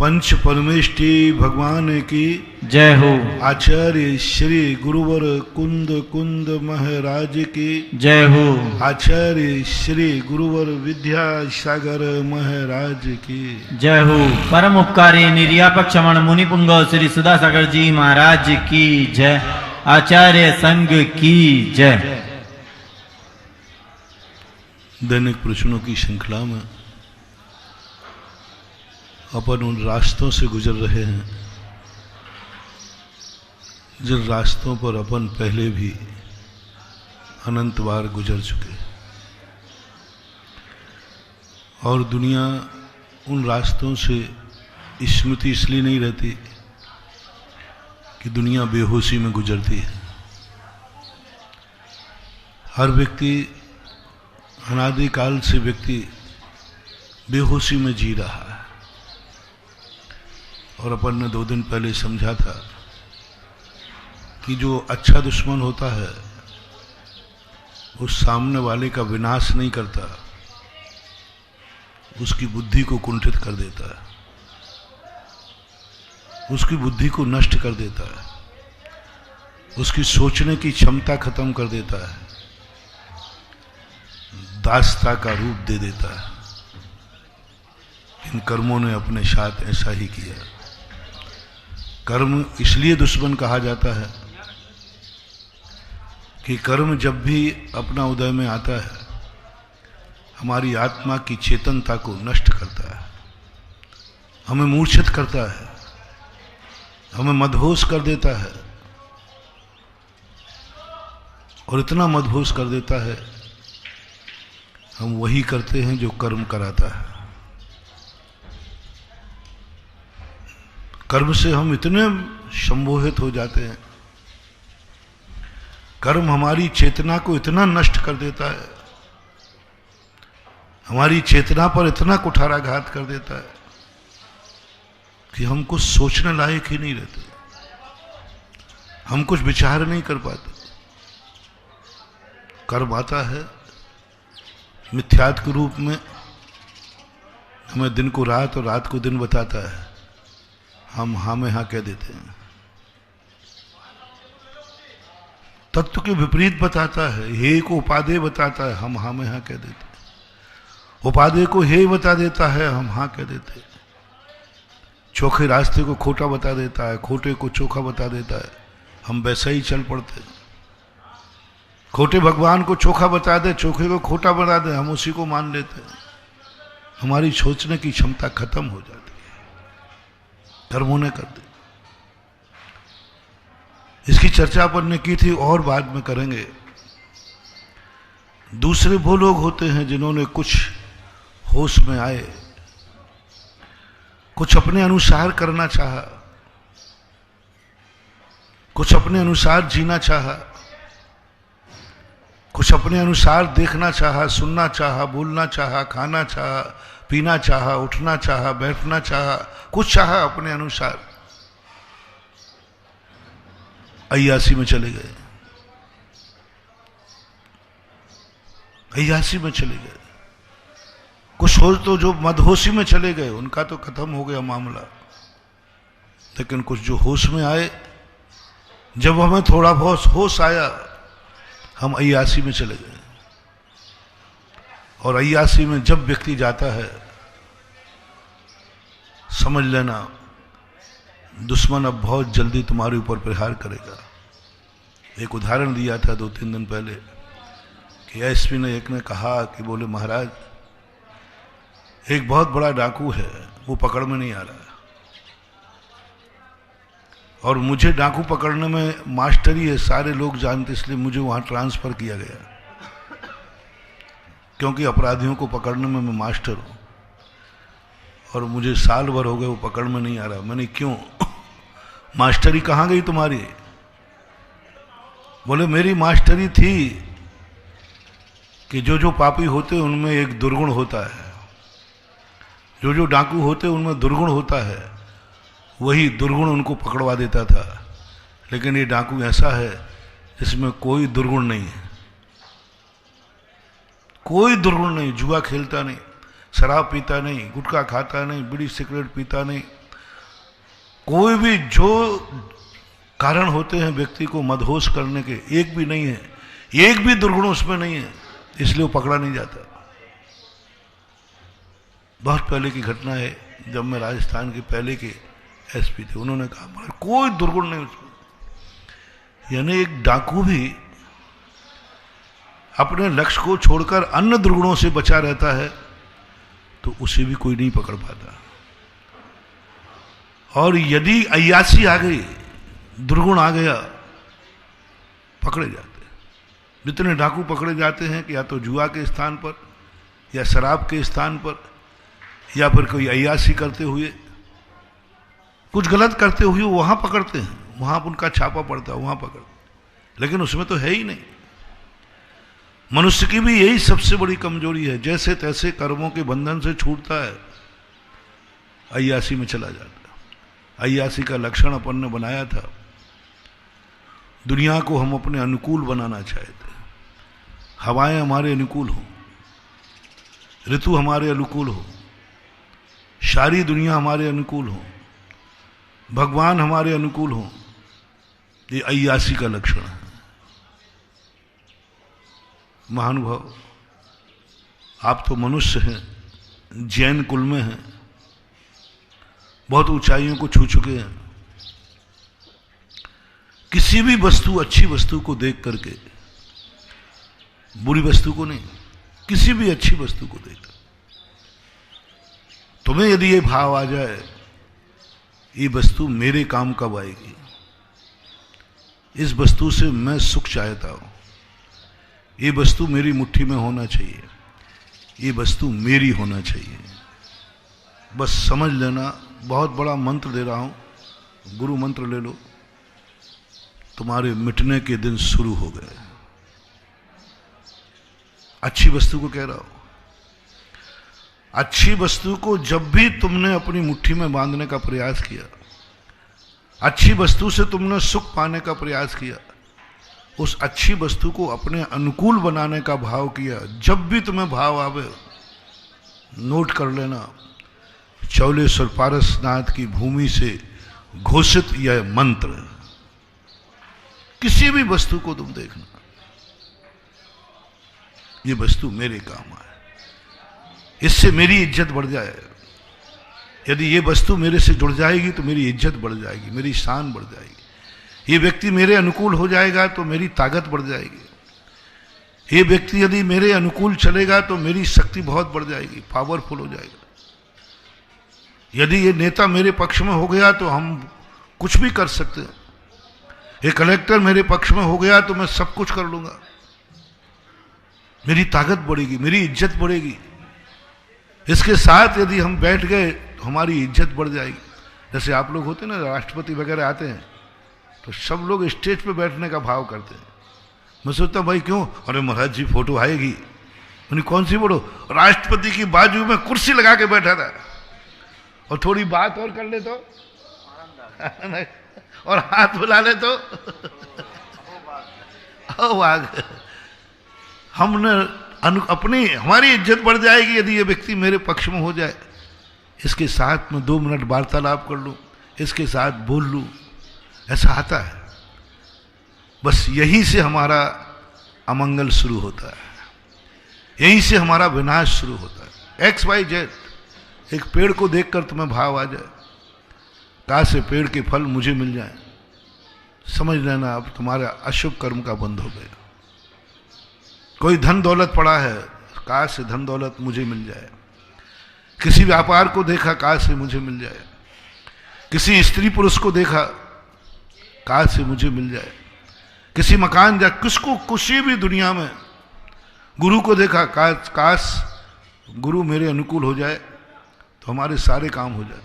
पंच परमेष्टि भगवान की जय हो। आचार्य श्री गुरुवर कुंद कुंद महाराज की जय हो। आचार्य श्री गुरुवर विद्यासागर महाराज की जय हो। परम उपकारी निर्यापक क्षमण मुनिपुंग श्री सुधासागर जी महाराज की जय। आचार्य संघ की जय। दैनिक प्रश्नों की श्रृंखला में अपन उन रास्तों से गुजर रहे हैं जिन रास्तों पर अपन पहले भी अनंत बार गुजर चुके, और दुनिया उन रास्तों से स्मृति इसलिए नहीं रहती कि दुनिया बेहोशी में गुजरती है। हर व्यक्ति अनादिकाल से व्यक्ति बेहोशी में जी रहा है, और अपन ने 2 दिन पहले समझा था कि जो अच्छा दुश्मन होता है वो सामने वाले का विनाश नहीं करता, उसकी बुद्धि को कुंठित कर देता है, उसकी बुद्धि को नष्ट कर देता है, उसकी सोचने की क्षमता खत्म कर देता है, दासता का रूप दे देता है। इन कर्मों ने अपने साथ ऐसा ही किया। कर्म इसलिए दुश्मन कहा जाता है कि कर्म जब भी अपना उदय में आता है हमारी आत्मा की चेतनता को नष्ट करता है, हमें मूर्छित करता है, हमें मदहोश कर देता है, और इतना मदहोश कर देता है हम वही करते हैं जो कर्म कराता है। कर्म से हम इतने सम्मोहित हो जाते हैं, कर्म हमारी चेतना को इतना नष्ट कर देता है, हमारी चेतना पर इतना कुठाराघात कर देता है कि हम कुछ सोचने लायक ही नहीं रहते, हम कुछ विचार नहीं कर पाते। कर्म आता है मिथ्यात्व के रूप में, हमें दिन को रात और रात को दिन बताता है, हम हाँ में हाँ कह देते हैं। तत्व के विपरीत बताता है, हे को उपादेय बताता है, हम हाँ में हाँ कह देते हैं। उपादेय को हे बता देता है, हम हाँ कह देते हैं। चोखे रास्ते को खोटा बता देता है, खोटे को चोखा बता देता है, हम वैसा ही चल पड़ते हैं। खोटे भगवान को चोखा बता दे, चोखे को खोटा बता दे, हम उसी को मान लेते हैं। हमारी सोचने की क्षमता खत्म हो जाती है, कर्मों ने कर दी। इसकी चर्चा अपन ने की थी और बाद में करेंगे। दूसरे वो लोग होते हैं जिन्होंने कुछ होश में आए, कुछ अपने अनुसार करना चाहा, कुछ अपने अनुसार जीना चाहा, कुछ अपने अनुसार देखना चाहा, सुनना चाहा, बोलना चाहा, खाना चाहा, पीना चाहा, उठना चाहा, बैठना चाहा, कुछ चाहा अपने अनुसार, अय्यासी में चले गए, अय्यासी में चले गए। कुछ हो तो जो मदहोशी में चले गए, उनका तो खत्म हो गया मामला। लेकिन कुछ जो होश में आए, जब हमें थोड़ा बहुत होश आया, हम अय्यासी में चले गए। और अय्यासी में जब व्यक्ति जाता है, समझ लेना दुश्मन अब बहुत जल्दी तुम्हारे ऊपर प्रहार करेगा। एक उदाहरण दिया था 2-3 दिन पहले कि एसपी ने एक ने कहा कि बोले महाराज एक बहुत बड़ा डाकू है, वो पकड़ में नहीं आ रहा है, और मुझे डाकू पकड़ने में मास्टरी है, सारे लोग जानते, इसलिए मुझे वहां ट्रांसफर किया गया, क्योंकि अपराधियों को पकड़ने में मैं मास्टर हूं, और मुझे साल भर हो गए वो पकड़ में नहीं आ रहा। मैंने क्यों? मास्टरी कहाँ गई तुम्हारी? बोले मेरी मास्टरी थी कि जो जो पापी होते उनमें एक दुर्गुण होता है, जो जो डाकू होते उनमें दुर्गुण होता है, वही दुर्गुण उनको पकड़वा देता था। लेकिन ये डाकू ऐसा है जिसमें कोई दुर्गुण नहीं है, कोई दुर्गुण नहीं, जुआ खेलता नहीं, शराब पीता नहीं, गुटखा खाता नहीं, बीड़ी सिगरेट पीता नहीं, कोई भी जो कारण होते हैं व्यक्ति को मदहोश करने के, एक भी नहीं है, एक भी दुर्गुण उसमें नहीं है, इसलिए वो पकड़ा नहीं जाता। बहुत पहले की घटना है, जब मैं राजस्थान के पहले के एसपी थे, उन्होंने कहा मगर कोई दुर्गुण नहीं उसमें। यानी एक डाकू भी अपने लक्ष्य को छोड़कर अन्य दुर्गुणों से बचा रहता है तो उसे भी कोई नहीं पकड़ पाता। और यदि अय्यासी आ गई, दुर्गुण आ गया, पकड़े जाते। जितने डाकू पकड़े जाते हैं कि या तो जुआ के स्थान पर, या शराब के स्थान पर, या फिर कोई अय्यासी करते हुए, कुछ गलत करते हुए वहां पकड़ते हैं, वहां उनका छापा पड़ता है, वहां पकड़ते। लेकिन उसमें तो है ही नहीं। मनुष्य की भी यही सबसे बड़ी कमजोरी है, जैसे तैसे कर्मों के बंधन से छूटता है, अय्यासी में चला जाता है। अय्यासी का लक्षण अपन ने बनाया था, दुनिया को हम अपने अनुकूल बनाना चाहते हैं। हवाएं हमारे अनुकूल हो, ऋतु हमारे अनुकूल हो, सारी दुनिया हमारे अनुकूल हो, भगवान हमारे अनुकूल हो। ये अय्यासी का लक्षण है। महानुभाव, आप तो मनुष्य हैं, जैन कुल में हैं, बहुत ऊंचाइयों को छू चुके हैं। किसी भी वस्तु, अच्छी वस्तु को देख करके, बुरी वस्तु को नहीं, किसी भी अच्छी वस्तु को देख, तुम्हें यदि ये भाव आ जाए, ये वस्तु मेरे काम कब आएगी, इस वस्तु से मैं सुख चाहता हूं, ये वस्तु मेरी मुट्ठी में होना चाहिए, ये वस्तु मेरी होना चाहिए, बस समझ लेना। बहुत बड़ा मंत्र दे रहा हूं, गुरु मंत्र ले लो, तुम्हारे मिटने के दिन शुरू हो गए। अच्छी वस्तु को कह रहा हूं, अच्छी वस्तु को जब भी तुमने अपनी मुट्ठी में बांधने का प्रयास किया, अच्छी वस्तु से तुमने सुख पाने का प्रयास किया, उस अच्छी वस्तु को अपने अनुकूल बनाने का भाव किया, जब भी तुम्हें भाव आवे, नोट कर लेना, चौलेश्वर पारसनाथ की भूमि से घोषित यह मंत्र। किसी भी वस्तु को तुम देखना, ये वस्तु मेरे काम आए, इससे मेरी इज्जत बढ़ जाए। यदि ये वस्तु मेरे से जुड़ जाएगी तो मेरी इज्जत बढ़ जाएगी, मेरी शान बढ़ जाएगी। ये व्यक्ति मेरे अनुकूल हो जाएगा तो मेरी ताकत बढ़ जाएगी। ये व्यक्ति यदि मेरे अनुकूल चलेगा तो मेरी शक्ति बहुत बढ़ जाएगी, पावरफुल हो जाएगा। यदि ये नेता मेरे पक्ष में हो गया तो हम कुछ भी कर सकते हैं। ये कलेक्टर मेरे पक्ष में हो गया तो मैं सब कुछ कर लूंगा। मेरी ताकत बढ़ेगी, मेरी इज्जत बढ़ेगी। इसके साथ यदि हम बैठ गए तो हमारी इज्जत बढ़ जाएगी। जैसे आप लोग होते हैं ना, राष्ट्रपति वगैरह आते हैं तो सब लोग स्टेज पे बैठने का भाव करते हैं। मैं सोचता भाई क्यों, अरे महाराज जी फोटो आएगी। उन्हें कौन सी फोटो, राष्ट्रपति की बाजू में कुर्सी लगा के बैठा था और थोड़ी बात और कर ले तो और हाथ बुला ले तो हमने अपनी हमारी इज्जत बढ़ जाएगी यदि ये व्यक्ति मेरे पक्ष में हो जाए। इसके साथ में 2 मिनट वार्तालाप कर लूं, इसके साथ बोल लूं, ऐसा आता है। बस यहीं से हमारा अमंगल शुरू होता है, यहीं से हमारा विनाश शुरू होता है। XYZ, एक पेड़ को देखकर तुम्हें भाव आ जाए, कहाँ से पेड़ के फल मुझे मिल जाए, समझ लेना अब तुम्हारा अशुभ कर्म का बंध हो गया। कोई धन दौलत पड़ा है, कहाँ से धन दौलत मुझे मिल जाए। किसी व्यापार को देखा, कहाँ से मुझे मिल जाए। किसी स्त्री पुरुष को देखा, कहाँ से मुझे मिल जाए। किसी मकान जा, किसको किसी भी दुनिया में गुरु को देखा, काश गुरु मेरे अनुकूल हो जाए तो हमारे सारे काम हो जाए,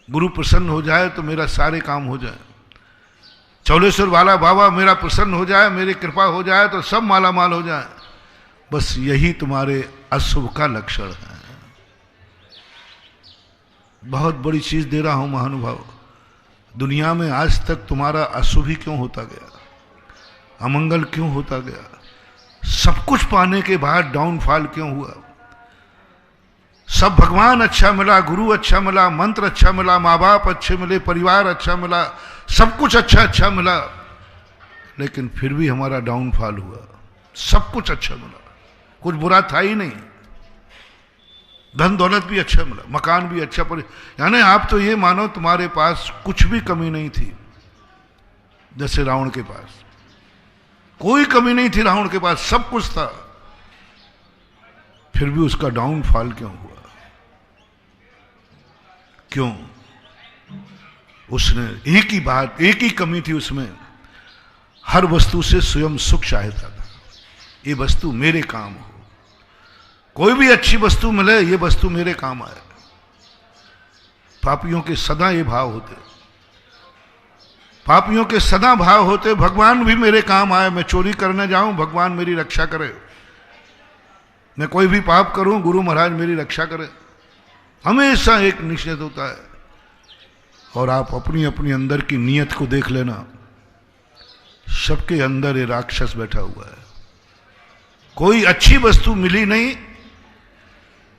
गुरु प्रसन्न हो जाए तो मेरा सारे काम हो जाए, चौलेश्वर वाला बाबा मेरा प्रसन्न हो जाए, मेरी कृपा हो जाए तो सब माला माल हो जाए। बस यही तुम्हारे अशुभ का लक्षण है। बहुत बड़ी चीज दे रहा हूं महानुभाव। दुनिया में आज तक तुम्हारा अशुभ ही क्यों होता गया, अमंगल क्यों होता गया, सब कुछ पाने के बाद डाउनफॉल क्यों हुआ? सब भगवान अच्छा मिला, गुरु अच्छा मिला, मंत्र अच्छा मिला, माँ बाप अच्छे मिले, परिवार अच्छा मिला, सब कुछ अच्छा अच्छा मिला, लेकिन फिर भी हमारा डाउनफॉल हुआ। सब कुछ अच्छा मिला, कुछ बुरा था ही नहीं, धन दौलत भी अच्छा मिला, मकान भी अच्छा, पर यानी आप तो ये मानो तुम्हारे पास कुछ भी कमी नहीं थी। जैसे रावण के पास कोई कमी नहीं थी, रावण के पास सब कुछ था, फिर भी उसका डाउनफॉल क्यों हुआ? क्यों? उसने एक ही बात, एक ही कमी थी उसमें, हर वस्तु से स्वयं सुख चाहता था। ये वस्तु मेरे काम हो, कोई भी अच्छी वस्तु मिले, ये वस्तु मेरे काम आए। पापियों के सदा ये भाव होते, पापियों के सदा भाव होते, भगवान भी मेरे काम आए। मैं चोरी करने जाऊं, भगवान मेरी रक्षा करे। मैं कोई भी पाप करूं, गुरु महाराज मेरी रक्षा करे। हमेशा एक निश्चित होता है। और आप अपनी अपनी अंदर की नीयत को देख लेना, सबके अंदर ये राक्षस बैठा हुआ है। कोई अच्छी वस्तु मिली नहीं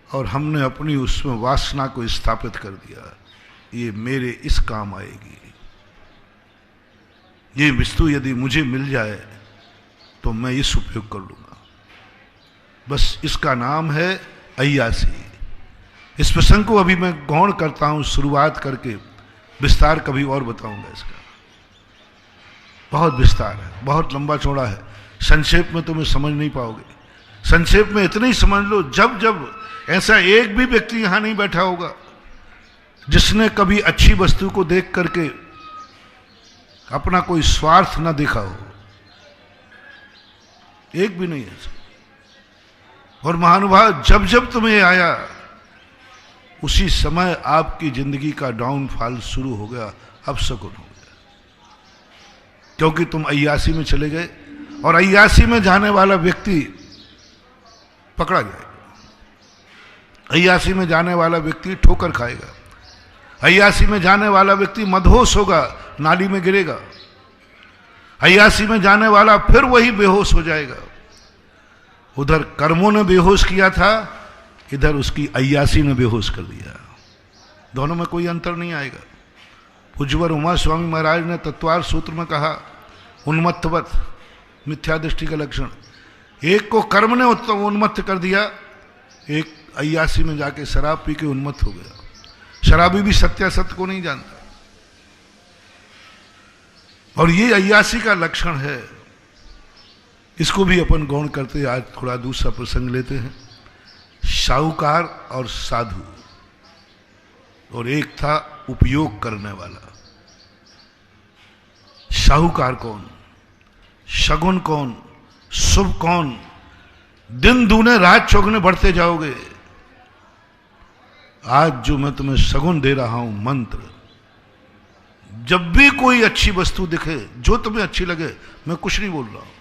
और हमने अपनी उसमें वासना को स्थापित कर दिया, ये मेरे इस काम आएगी, ये वस्तु यदि मुझे मिल जाए तो मैं इस उपयोग कर लूंगा। बस इसका नाम है अय्यासी। इस प्रसंग को अभी मैं गौण करता हूं, शुरुआत करके विस्तार कभी और बताऊंगा। इसका बहुत विस्तार है, बहुत लंबा चौड़ा है, संक्षेप में तुम्हें समझ नहीं पाओगे। संक्षेप में इतना ही समझ लो, जब जब ऐसा एक भी व्यक्ति यहां नहीं बैठा होगा जिसने कभी अच्छी वस्तु को देख करके अपना कोई स्वार्थ ना देखा हो, एक भी नहीं है। और महानुभाव, जब जब तुम्हें आया उसी समय आपकी जिंदगी का डाउनफॉल शुरू हो गया, अपशकुन हो गया, क्योंकि तुम अय्यासी में चले गए। और अय्यासी में जाने वाला व्यक्ति पकड़ा जाएगा, अय्यासी में जाने वाला व्यक्ति ठोकर खाएगा, अय्यासी में जाने वाला व्यक्ति मदहोश होगा, नाली में गिरेगा, अय्यासी में जाने वाला फिर वही बेहोश हो जाएगा। उधर कर्मों ने बेहोश किया था, इधर उसकी अय्यासी ने बेहोश कर दिया। दोनों में कोई अंतर नहीं आएगा। पूज्यवर उमा स्वामी महाराज ने तत्वार सूत्र में कहा, उन्मत्तवत, मिथ्या दृष्टि का लक्षण। एक को कर्म ने उन्मत्त कर दिया, एक अय्यासी में जाके शराब पी के उन्मत्त हो गया। शराबी भी सत्यासत्य को नहीं जानता। और ये अय्यासी का लक्षण है। इसको भी अपन गौण करते, आज थोड़ा दूसरा प्रसंग लेते हैं। साहूकार और साधु, और एक था उपयोग करने वाला। साहूकार कौन, शगुन कौन, शुभ कौन? दिन दूने रात चौगुने बढ़ते जाओगे। आज जो मैं तुम्हें शगुन दे रहा हूं, मंत्र, जब भी कोई अच्छी वस्तु दिखे, जो तुम्हें अच्छी लगे, मैं कुछ नहीं बोल रहा हूं,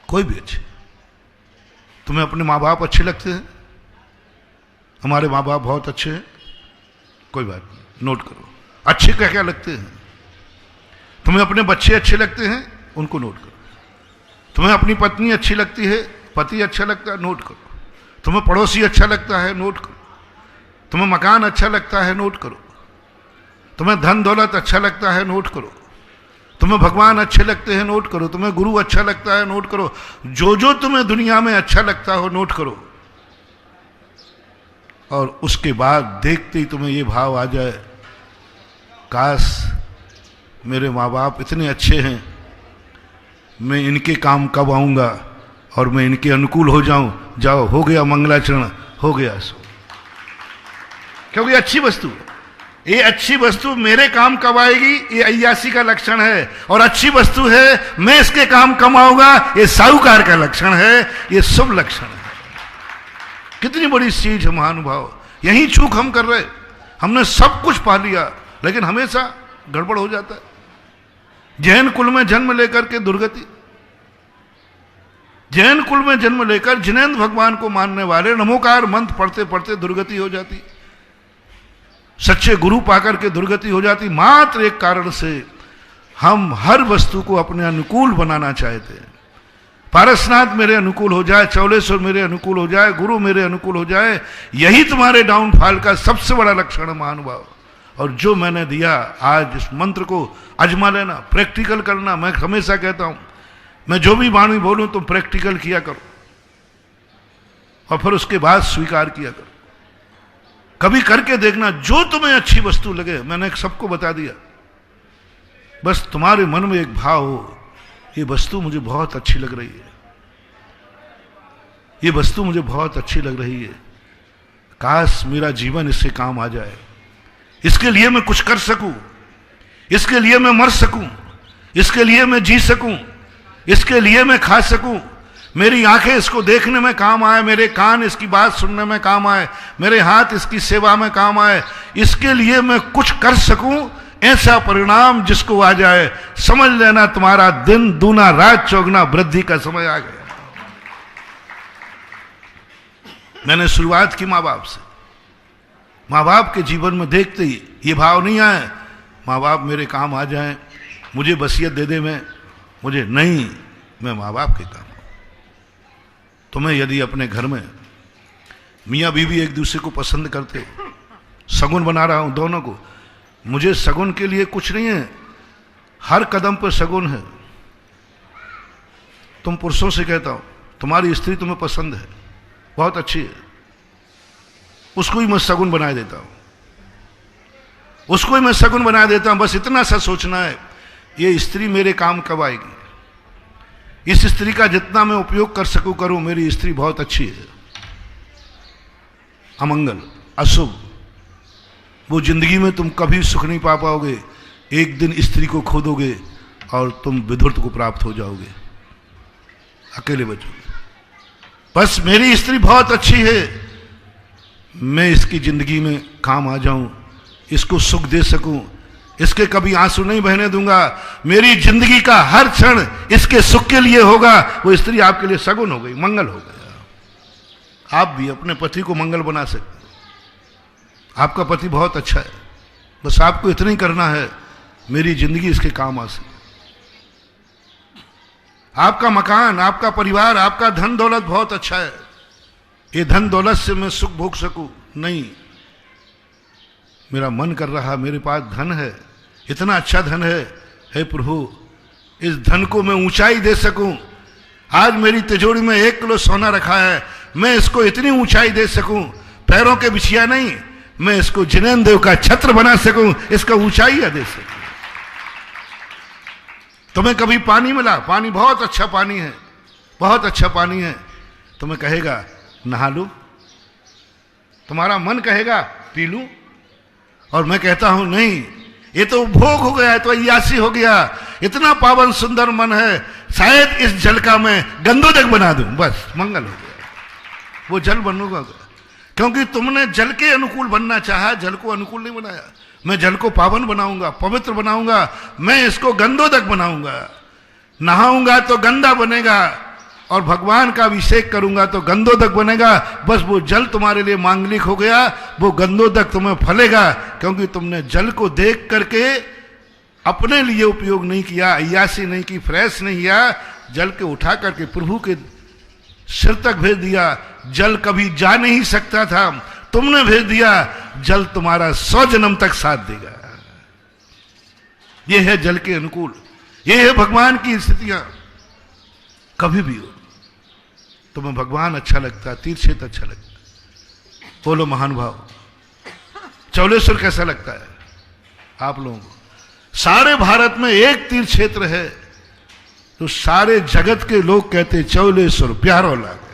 कोई भी अच्छी। तुम्हें अपने माँ बाप अच्छे लगते हैं? हमारे माँ बाप बहुत अच्छे हैं, कोई बात नहीं, नोट करो। अच्छे क्या क्या लगते हैं? तुम्हें अपने बच्चे अच्छे लगते हैं, उनको नोट करो। तुम्हें अपनी पत्नी अच्छी लगती है, पति अच्छा लगता है, नोट करो। तुम्हें पड़ोसी अच्छा लगता है, नोट करो। तुम्हें मकान अच्छा लगता है, नोट करो। तुम्हें धन दौलत अच्छा लगता है, नोट करो। तुम्हें भगवान अच्छे लगते हैं, नोट करो। तुम्हें गुरु अच्छा लगता है, नोट करो। जो जो तुम्हें दुनिया में अच्छा लगता हो, नोट करो। और उसके बाद देखते ही तुम्हें ये भाव आ जाए, काश मेरे माँ बाप इतने अच्छे हैं, मैं इनके काम कब आऊंगा और मैं इनके अनुकूल हो जाऊं। जाओ, हो गया मंगलाचरण, हो गया सो। क्योंकि अच्छी वस्तु, ये अच्छी वस्तु मेरे काम कब आएगी, ये अय्यासी का लक्षण है। और अच्छी वस्तु है, मैं इसके काम कब आऊंगा, ये साहूकार का लक्षण है, ये शुभ लक्षण है। कितनी बड़ी चीज है महानुभाव। यही चूक हम कर रहे, हमने सब कुछ पा लिया, लेकिन हमेशा गड़बड़ हो जाता है। जैन कुल में जन्म लेकर के दुर्गति, जैन कुल में जन्म लेकर जिनेंद्र भगवान को मानने वाले नमोकार मंत्र पढ़ते पढ़ते दुर्गति हो जाती, सच्चे गुरु पाकर के दुर्गति हो जाती। मात्र एक कारण से, हम हर वस्तु को अपने अनुकूल बनाना चाहते हैं। पारसनाथ मेरे अनुकूल हो जाए, चौलेश्वर मेरे अनुकूल हो जाए, गुरु मेरे अनुकूल हो जाए, यही तुम्हारे डाउनफॉल का सबसे बड़ा लक्षण है महानुभाव। और जो मैंने दिया आज इस मंत्र को आजमा लेना, प्रैक्टिकल करना। मैं हमेशा कहता हूं, मैं जो भी वाणी बोलूं तुम प्रैक्टिकल किया करो और फिर उसके बाद स्वीकार किया करो। कभी करके देखना, जो तुम्हें अच्छी वस्तु लगे, मैंने सबको बता दिया, बस तुम्हारे मन में एक भाव हो, ये वस्तु मुझे बहुत अच्छी लग रही है, ये वस्तु मुझे बहुत अच्छी लग रही है, काश मेरा जीवन इससे काम आ जाए, इसके लिए मैं कुछ कर सकूं, इसके लिए मैं मर सकूं, इसके लिए मैं जी सकूं, इसके लिए मैं खा सकूं, मेरी आंखें इसको देखने में काम आए, मेरे कान इसकी बात सुनने में काम आए, मेरे हाथ इसकी सेवा में काम आए, इसके लिए मैं कुछ कर सकूं। ऐसा परिणाम जिसको आ जाए, समझ लेना तुम्हारा दिन दूना रात चौगुना वृद्धि का समय आ गया। मैंने शुरुआत की मां बाप से। मां बाप के जीवन में देखते ही ये भाव नहीं आए, मां बाप मेरे काम आ जाएं, मुझे वसीयत दे दे, मुझे नहीं, मैं मां बाप के काम। तुम्हें यदि अपने घर में मियाँ बीवी एक दूसरे को पसंद करते, सगुन बना रहा हूं दोनों को, मुझे सगुन के लिए कुछ नहीं है, हर कदम पर सगुन है। तुम पुरुषों से कहता हूं, तुम्हारी स्त्री तुम्हें पसंद है, बहुत अच्छी है, उसको ही मैं सगुन बना देता हूं, उसको ही मैं सगुन बना देता हूं। बस इतना सा सोचना है, ये स्त्री मेरे काम कब आएगी, इस स्त्री का जितना मैं उपयोग कर सकूं करूं, मेरी स्त्री बहुत अच्छी है। अमंगल, अशुभ, वो जिंदगी में तुम कभी सुख नहीं पा पाओगे, एक दिन स्त्री को खो दोगे और तुम विधुरता को प्राप्त हो जाओगे, अकेले बचोगे। बस मेरी स्त्री बहुत अच्छी है, मैं इसकी जिंदगी में काम आ जाऊं, इसको सुख दे सकूं, इसके कभी आंसू नहीं बहने दूंगा, मेरी जिंदगी का हर क्षण इसके सुख के लिए होगा। वो स्त्री आपके लिए सगुन हो गई, मंगल हो गया। आप भी अपने पति को मंगल बना सकते हैं। आपका पति बहुत अच्छा है, बस आपको इतना ही करना है, मेरी जिंदगी इसके काम आ सके। आपका मकान, आपका परिवार, आपका धन दौलत बहुत अच्छा है, ये धन दौलत से मैं सुख भोग सकूं, नहीं, मेरा मन कर रहा, मेरे पास धन है, इतना अच्छा धन है, हे प्रभु इस धन को मैं ऊंचाई दे सकूं। आज मेरी तिजोरी में 1 किलो सोना रखा है, मैं इसको इतनी ऊंचाई दे सकूं, पैरों के बिछिया नहीं, मैं इसको जिनेन्द्र देव का छत्र बना सकूं, इसका ऊंचाई दे सकूं। तुम्हें कभी पानी मिला, पानी बहुत अच्छा पानी है, बहुत अच्छा पानी है, तुम्हें कहेगा नहा लूं, तुम्हारा मन कहेगा पी लूं, और मैं कहता हूं नहीं, ये तो भोग हो गया है, तो अय्यासी हो गया, इतना पावन सुंदर मन है, शायद इस जल का मैं गंधोदक बना दूं, बस मंगल हो गया, वो जल बनूंगा। क्योंकि तुमने जल के अनुकूल बनना चाहा, जल को अनुकूल नहीं बनाया। मैं जल को पावन बनाऊंगा, पवित्र बनाऊंगा, मैं इसको गंधोदक बनाऊंगा। नहाऊंगा तो गंदा बनेगा, और भगवान का अभिषेक करूंगा तो गंधोदक बनेगा। बस वो जल तुम्हारे लिए मांगलिक हो गया, वो गंधोदक तुम्हें फलेगा, क्योंकि तुमने जल को देख करके अपने लिए उपयोग नहीं किया, अय्यासी नहीं की, फ्रेश नहीं किया, जल के उठा करके प्रभु के सिर तक भेज दिया। जल कभी जा नहीं सकता था, तुमने भेज दिया, जल तुम्हारा 100 जन्म तक साथ देगा। यह है जल के अनुकूल, यह है भगवान की स्थितियां। कभी भी हो तुम्हें भगवान अच्छा लगता है, तीर्थ क्षेत्र अच्छा लगता है, बोलो महानुभाव चौलेश्वर कैसा लगता है आप लोगों को? सारे भारत में एक तीर्थ क्षेत्र है तो सारे जगत के लोग कहते चौलेश्वर प्यारो लागे,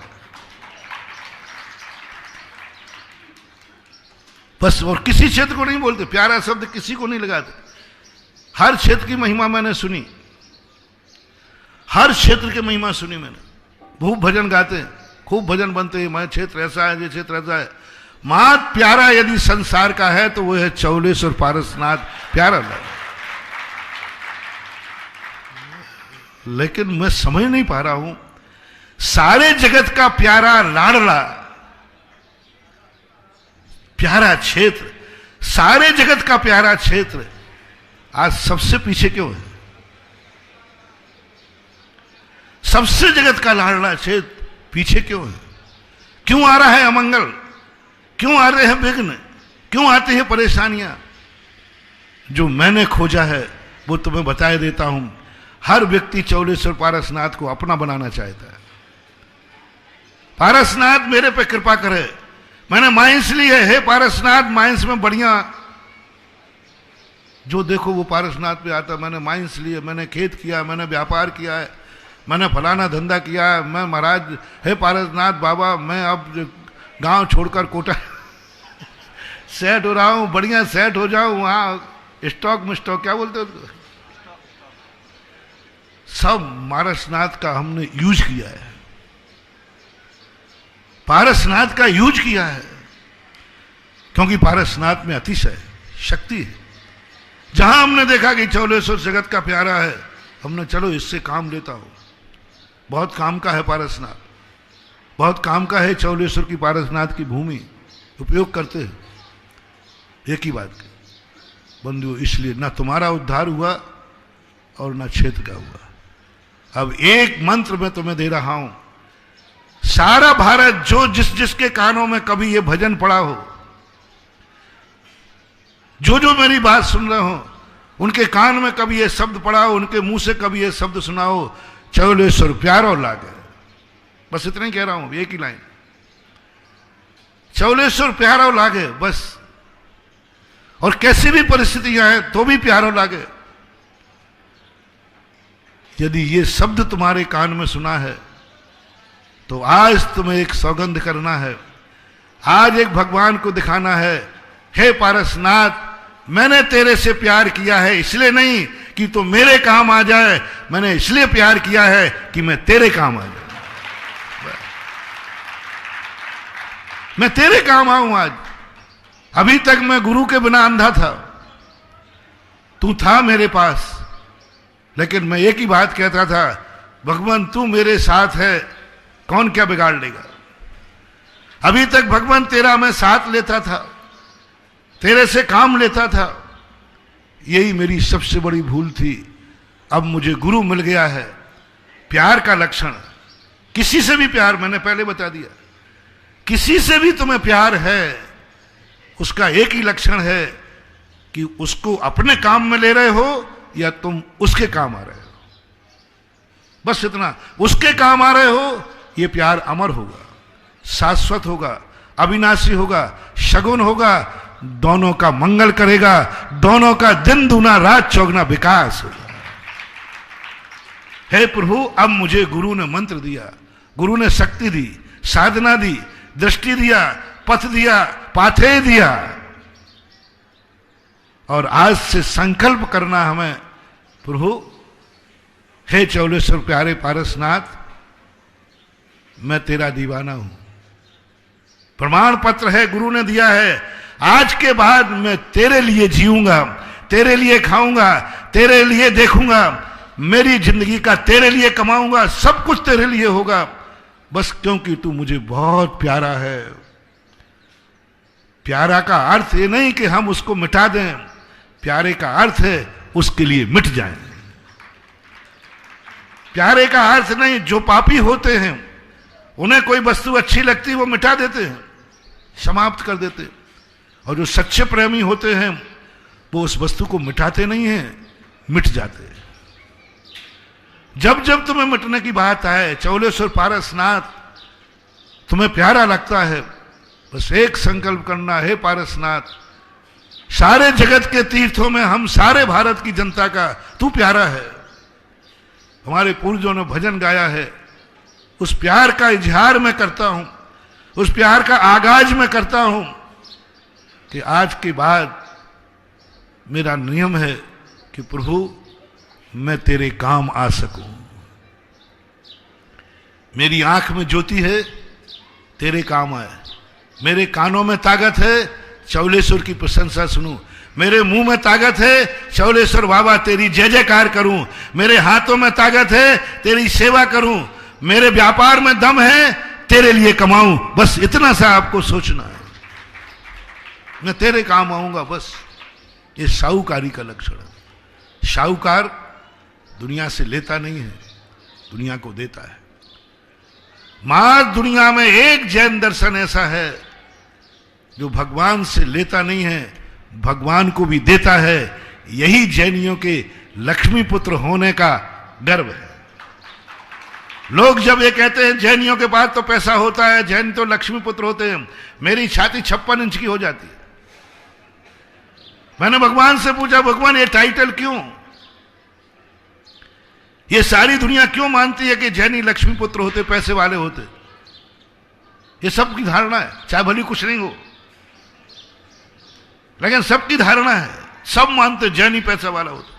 बस। और किसी क्षेत्र को नहीं बोलते, प्यारा शब्द किसी को नहीं लगाते। हर क्षेत्र की महिमा मैंने सुनी, हर क्षेत्र की महिमा सुनी मैंने। खूब भजन गाते हैं, खूब भजन बनते हैं, मैं क्षेत्र ऐसा है, ये क्षेत्र ऐसा है। मात प्यारा यदि संसार का है तो वो है चौलेश्वर पारसनाथ प्यारा लगा। लेकिन मैं समझ नहीं पा रहा हूं, सारे जगत का प्यारा लाडला प्यारा क्षेत्र, सारे जगत का प्यारा क्षेत्र आज सबसे पीछे क्यों है? सबसे जगत का लाडला चेत पीछे क्यों है? क्यों आ रहा है अमंगल? क्यों आ रहे हैं विघ्न? क्यों आती है परेशानियां? जो मैंने खोजा है वो तुम्हें बताए देता हूं। हर व्यक्ति चौलेश्वर पारसनाथ को अपना बनाना चाहता है। पारसनाथ मेरे पे कृपा करे, मैंने माइंस ली है। हे पारसनाथ, माइंस में बढ़िया जो देखो वो पारसनाथ पे आता। मैंने माइंस लिए, मैंने खेत किया, मैंने व्यापार किया है, मैंने फलाना धंधा किया है। मैं महाराज, हे पारसनाथ बाबा, मैं अब गांव छोड़कर कोटा सेट हो रहा हूं, बढ़िया सेट हो जाऊं, वहां स्टॉक मिस्टॉक क्या बोलते हो, सब पारसनाथ का हमने यूज किया है। पारसनाथ का यूज किया है क्योंकि पारसनाथ में अतिशय शक्ति है। जहां हमने देखा कि चौलेश्वर जगत का प्यारा है, हमने चलो इससे काम लेता हूं। बहुत काम का है पारसनाथ, बहुत काम का है चौलेश्वर की, पारसनाथ की भूमि उपयोग करते हैं। एक ही बात बंधु, इसलिए ना तुम्हारा उद्धार हुआ और ना क्षेत्र का हुआ। अब एक मंत्र मैं तुम्हें दे रहा हूं, सारा भारत जो जिसके कानों में कभी ये भजन पड़ा हो, जो मेरी बात सुन रहे हो, उनके कान में कभी ये शब्द पड़ा हो, उनके मुंह से कभी ये शब्द सुना हो, चौलेश्वर प्यारो लागे। बस इतना ही कह रहा हूं, एक ही लाइन, चौलेश्वर प्यारो लागे बस। और कैसी भी परिस्थितियां हैं तो भी प्यारो लागे। यदि ये शब्द तुम्हारे कान में सुना है तो आज तुम्हें एक सौगंध करना है, आज एक भगवान को दिखाना है, हे पारसनाथ, मैंने तेरे से प्यार किया है, इसलिए नहीं कि तू मेरे काम आ जाए, मैंने इसलिए प्यार किया है कि मैं तेरे काम आ जाऊं, मैं तेरे काम आऊं। आज अभी तक मैं गुरु के बिना अंधा था, तू था मेरे पास, लेकिन मैं एक ही बात कहता था, भगवान तू मेरे साथ है, कौन क्या बिगाड़ लेगा। अभी तक भगवान तेरा मैं साथ लेता था, तेरे से काम लेता था, यही मेरी सबसे बड़ी भूल थी। अब मुझे गुरु मिल गया है। प्यार का लक्षण, किसी से भी प्यार, मैंने पहले बता दिया, किसी से भी तुम्हें प्यार है, उसका एक ही लक्षण है कि उसको अपने काम में ले रहे हो या तुम उसके काम आ रहे हो। बस इतना, उसके काम आ रहे हो, ये प्यार अमर होगा, शाश्वत होगा, अविनाशी होगा, शगुन होगा, दोनों का मंगल करेगा, दोनों का दिन दूना रात चौगुना विकास होगा। हे प्रभु, अब मुझे गुरु ने मंत्र दिया, गुरु ने शक्ति दी, साधना दी, दृष्टि दिया, पथ दिया, पाथेय दिया, और आज से संकल्प करना हमें, प्रभु हे चौलेश्वर प्यारे पारसनाथ, मैं तेरा दीवाना हूं। प्रमाण पत्र है, गुरु ने दिया है, आज के बाद मैं तेरे लिए जीऊंगा, तेरे लिए खाऊंगा, तेरे लिए देखूंगा, मेरी जिंदगी का तेरे लिए कमाऊंगा, सब कुछ तेरे लिए होगा, बस क्योंकि तू मुझे बहुत प्यारा है। प्यारा का अर्थ ये नहीं कि हम उसको मिटा दें, प्यारे का अर्थ है उसके लिए मिट जाएं। प्यारे का अर्थ नहीं, जो पापी होते हैं उन्हें कोई वस्तु अच्छी लगती वो मिटा देते हैं, समाप्त कर देते हैं, और जो सच्चे प्रेमी होते हैं वो उस वस्तु को मिटाते नहीं हैं, मिट जाते हैं। जब जब तुम्हें मिटने की बात आए, चौलेश्वर पारसनाथ तुम्हें प्यारा लगता है, बस एक संकल्प करना, हे पारसनाथ, सारे जगत के तीर्थों में हम सारे भारत की जनता का तू प्यारा है। हमारे पूर्वजों ने भजन गाया है, उस प्यार का इजहार मैं करता हूं, उस प्यार का आगाज मैं करता हूं कि आज के बाद मेरा नियम है कि प्रभु मैं तेरे काम आ सकूं। मेरी आंख में ज्योति है, तेरे काम आए, मेरे कानों में ताकत है, चौलेश्वर की प्रशंसा सुनूं, मेरे मुंह में ताकत है, चौलेश्वर बाबा तेरी जय जयकार करूं, मेरे हाथों में ताकत है, तेरी सेवा करूं, मेरे व्यापार में दम है, तेरे लिए कमाऊं। बस इतना सा आपको सोचना है, मैं तेरे काम आऊंगा, बस। ये साहूकारी का लक्षण है। साहूकार दुनिया से लेता नहीं है, दुनिया को देता है। मात्र दुनिया में एक जैन दर्शन ऐसा है जो भगवान से लेता नहीं है, भगवान को भी देता है। यही जैनियों के लक्ष्मी पुत्र होने का गर्व है। लोग जब ये कहते हैं जैनियों के पास तो पैसा होता है, जैन तो लक्ष्मी पुत्र होते हैं, मेरी छाती 56 इंच की हो जाती है। मैंने भगवान से पूछा, भगवान ये टाइटल क्यों? ये सारी दुनिया क्यों मानती है कि जैनी लक्ष्मी पुत्र होते, पैसे वाले होते? ये सबकी धारणा है, चाहे भली कुछ नहीं हो, लेकिन सबकी धारणा है, सब मानते जैनी पैसा वाला होता।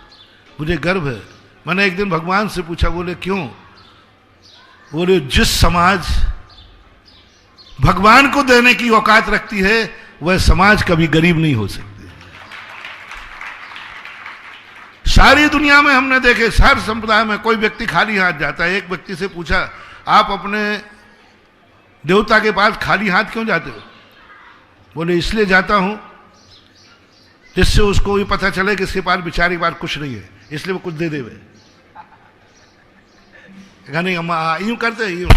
मुझे गर्व है। मैंने एक दिन भगवान से पूछा, बोले क्यों? बोले जिस समाज भगवान को देने की औकात रखती है वह समाज कभी गरीब नहीं हो सकती। सारी दुनिया में हमने देखे, हर संप्रदाय में कोई व्यक्ति खाली हाथ जाता है। एक व्यक्ति से पूछा, आप अपने देवता के पास खाली हाथ क्यों जाते हो? बोले इसलिए जाता हूं जिससे उसको भी पता चले कि इसके पास बेचारे के पास कुछ नहीं है, इसलिए वो कुछ दे देवे। नहीं हम यूं करते यूं,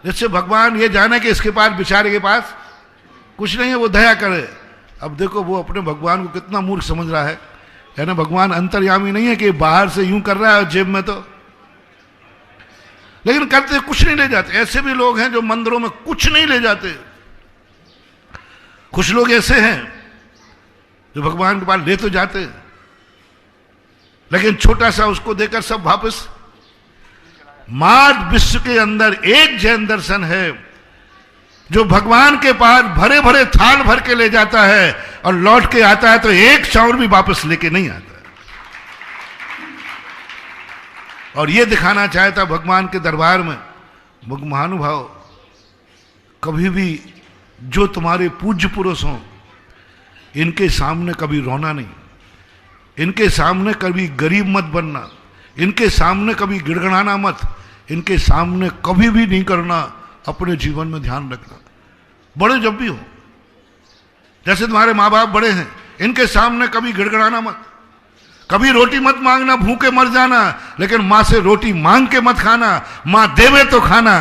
जिससे भगवान ये जाने कि इसके पास बेचारे के पास कुछ नहीं है, वो दया करे। अब देखो वो अपने भगवान को कितना मूर्ख समझ रहा है। ना भगवान अंतर्यामी नहीं है कि बाहर से यूं कर रहा है और जेब में तो, लेकिन करते कुछ नहीं ले जाते। ऐसे भी लोग हैं जो मंदिरों में कुछ नहीं ले जाते। कुछ लोग ऐसे हैं जो भगवान के पास ले तो जाते लेकिन छोटा सा उसको देकर सब वापस। मात्र विश्व के अंदर एक जैन दर्शन है जो भगवान के पास भरे भरे थाल भर के ले जाता है और लौट के आता है तो एक चाउर भी वापस लेके नहीं आता। और ये दिखाना चाहता भगवान के दरबार में, महानुभाव कभी भी जो तुम्हारे पूज्य पुरुष हों इनके सामने कभी रोना नहीं, इनके सामने कभी गरीब मत बनना, इनके सामने कभी गिड़गड़ाना मत, इनके सामने कभी भी नहीं करना। अपने जीवन में ध्यान रखना, बड़े जब भी हो, जैसे तुम्हारे माँ बाप बड़े हैं, इनके सामने कभी गिड़गड़ाना मत, कभी रोटी मत मांगना, भूखे मर जाना, लेकिन माँ से रोटी मांग के मत खाना। माँ देवे तो खाना।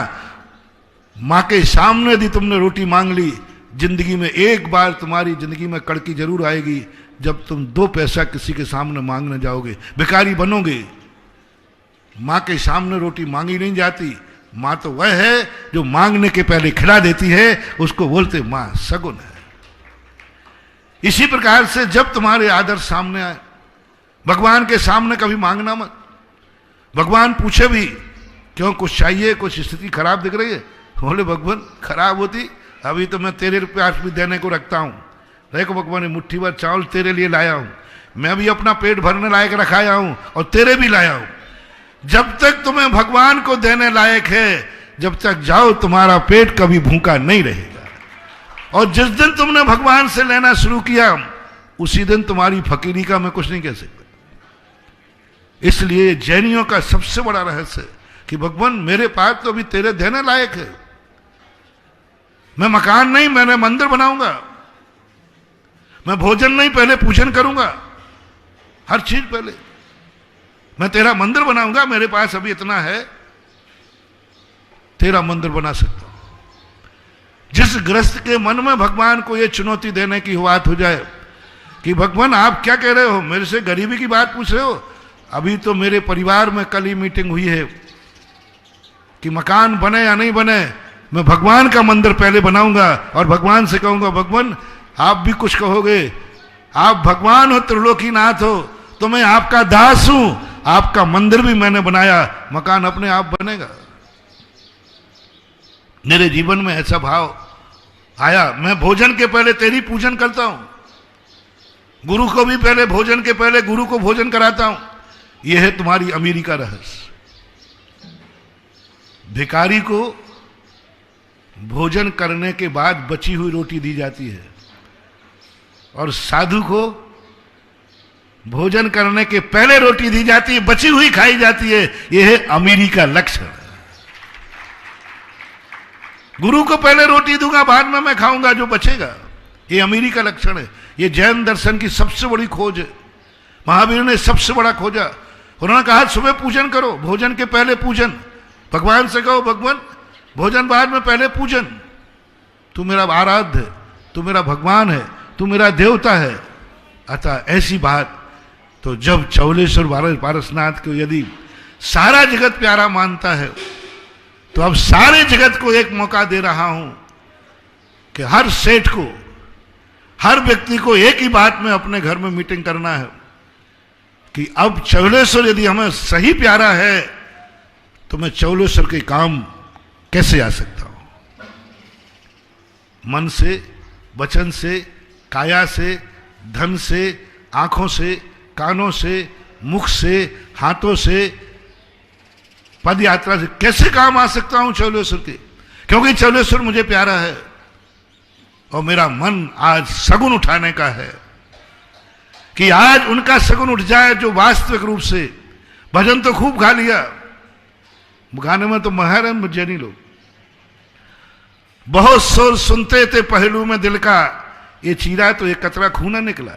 माँ के सामने यदि तुमने रोटी मांग ली, जिंदगी में एक बार तुम्हारी जिंदगी में कड़की जरूर आएगी जब तुम 2 पैसा किसी के सामने मांगने जाओगे, भिखारी बनोगे। माँ के सामने रोटी मांगी नहीं जाती। माँ तो वह है जो मांगने के पहले खिला देती है, उसको बोलते माँ सगुन है। इसी प्रकार से जब तुम्हारे आदर्श सामने आए, भगवान के सामने कभी मांगना मत। भगवान पूछे भी क्यों, कुछ चाहिए, कुछ स्थिति खराब दिख रही है? बोले भगवान खराब होती अभी तो मैं तेरे रुपया भी देने को रखता हूं। देखो भगवान ने मुट्ठी भर चावल तेरे लिए लाया हूं, मैं भी अपना पेट भरने लायक रखाया हूं और तेरे भी लाया हूं। जब तक तुम्हें भगवान को देने लायक है, जब तक जाओ तुम्हारा पेट कभी भूखा नहीं रहेगा। और जिस दिन तुमने भगवान से लेना शुरू किया उसी दिन तुम्हारी फकीरी का मैं कुछ नहीं कह सकता। इसलिए जैनियों का सबसे बड़ा रहस्य है कि भगवान मेरे पास तो अभी तेरे देने लायक है। मैं मकान नहीं, मैंने मंदिर बनाऊंगा। मैं भोजन नहीं, पहले पूजन करूंगा, हर चीज पहले। मैं तेरा मंदिर बनाऊंगा, मेरे पास अभी इतना है, तेरा मंदिर बना सकता हूं। जिस गृहस्थ के मन में भगवान को यह चुनौती देने की बात हो जाए कि भगवान आप क्या कह रहे हो, मेरे से गरीबी की बात पूछ रहे हो? अभी तो मेरे परिवार में कल ही मीटिंग हुई है कि मकान बने या नहीं बने, मैं भगवान का मंदिर पहले बनाऊंगा और भगवान से कहूंगा भगवान आप भी कुछ कहोगे, आप भगवान हो, त्रिलोकीनाथ हो, तो मैं आपका दास हूं, आपका मंदिर भी मैंने बनाया, मकान अपने आप बनेगा। मेरे जीवन में ऐसा भाव आया, मैं भोजन के पहले तेरी पूजन करता हूं, गुरु को भी पहले भोजन के पहले गुरु को भोजन कराता हूं। यह है तुम्हारी अमीरी का रहस्य। भिखारी को भोजन करने के बाद बची हुई रोटी दी जाती है और साधु को भोजन करने के पहले रोटी दी जाती है, बची हुई खाई जाती है। यह है अमीरी का लक्षण। गुरु को पहले रोटी दूंगा, बाद में मैं खाऊंगा जो बचेगा, यह अमीरी का लक्षण है। यह जैन दर्शन की सबसे बड़ी खोज है। महावीर ने सबसे बड़ा खोजा। उन्होंने कहा सुबह पूजन करो, भोजन के पहले पूजन। भगवान से कहो भगवान भोजन बाद में, पहले पूजन। तू मेरा आराध्य है, तू मेरा भगवान है, तू मेरा देवता है। अतः ऐसी बात तो जब चौलेश्वर पारसनाथ को यदि सारा जगत प्यारा मानता है, तो अब सारे जगत को एक मौका दे रहा हूं कि हर सेठ को, हर व्यक्ति को एक ही बात में अपने घर में मीटिंग करना है कि अब चौलेश्वर यदि हमें सही प्यारा है तो मैं चौलेश्वर के काम कैसे आ सकता हूं। मन से, वचन से, काया से, धन से, आंखों से, कानों से, मुख से, हाथों से, पद यात्रा से कैसे काम आ सकता हूं चौलेश्वर के, क्योंकि चौलेश्वर मुझे प्यारा है और मेरा मन आज सगुन उठाने का है कि आज उनका सगुन उठ जाए जो वास्तविक रूप से। भजन तो खूब गा लिया, गाने में तो महार हैं जैनी लोग। बहुत शोर सुनते थे पहलू में दिल का, ये चीरा तो एक कतरा खून निकला।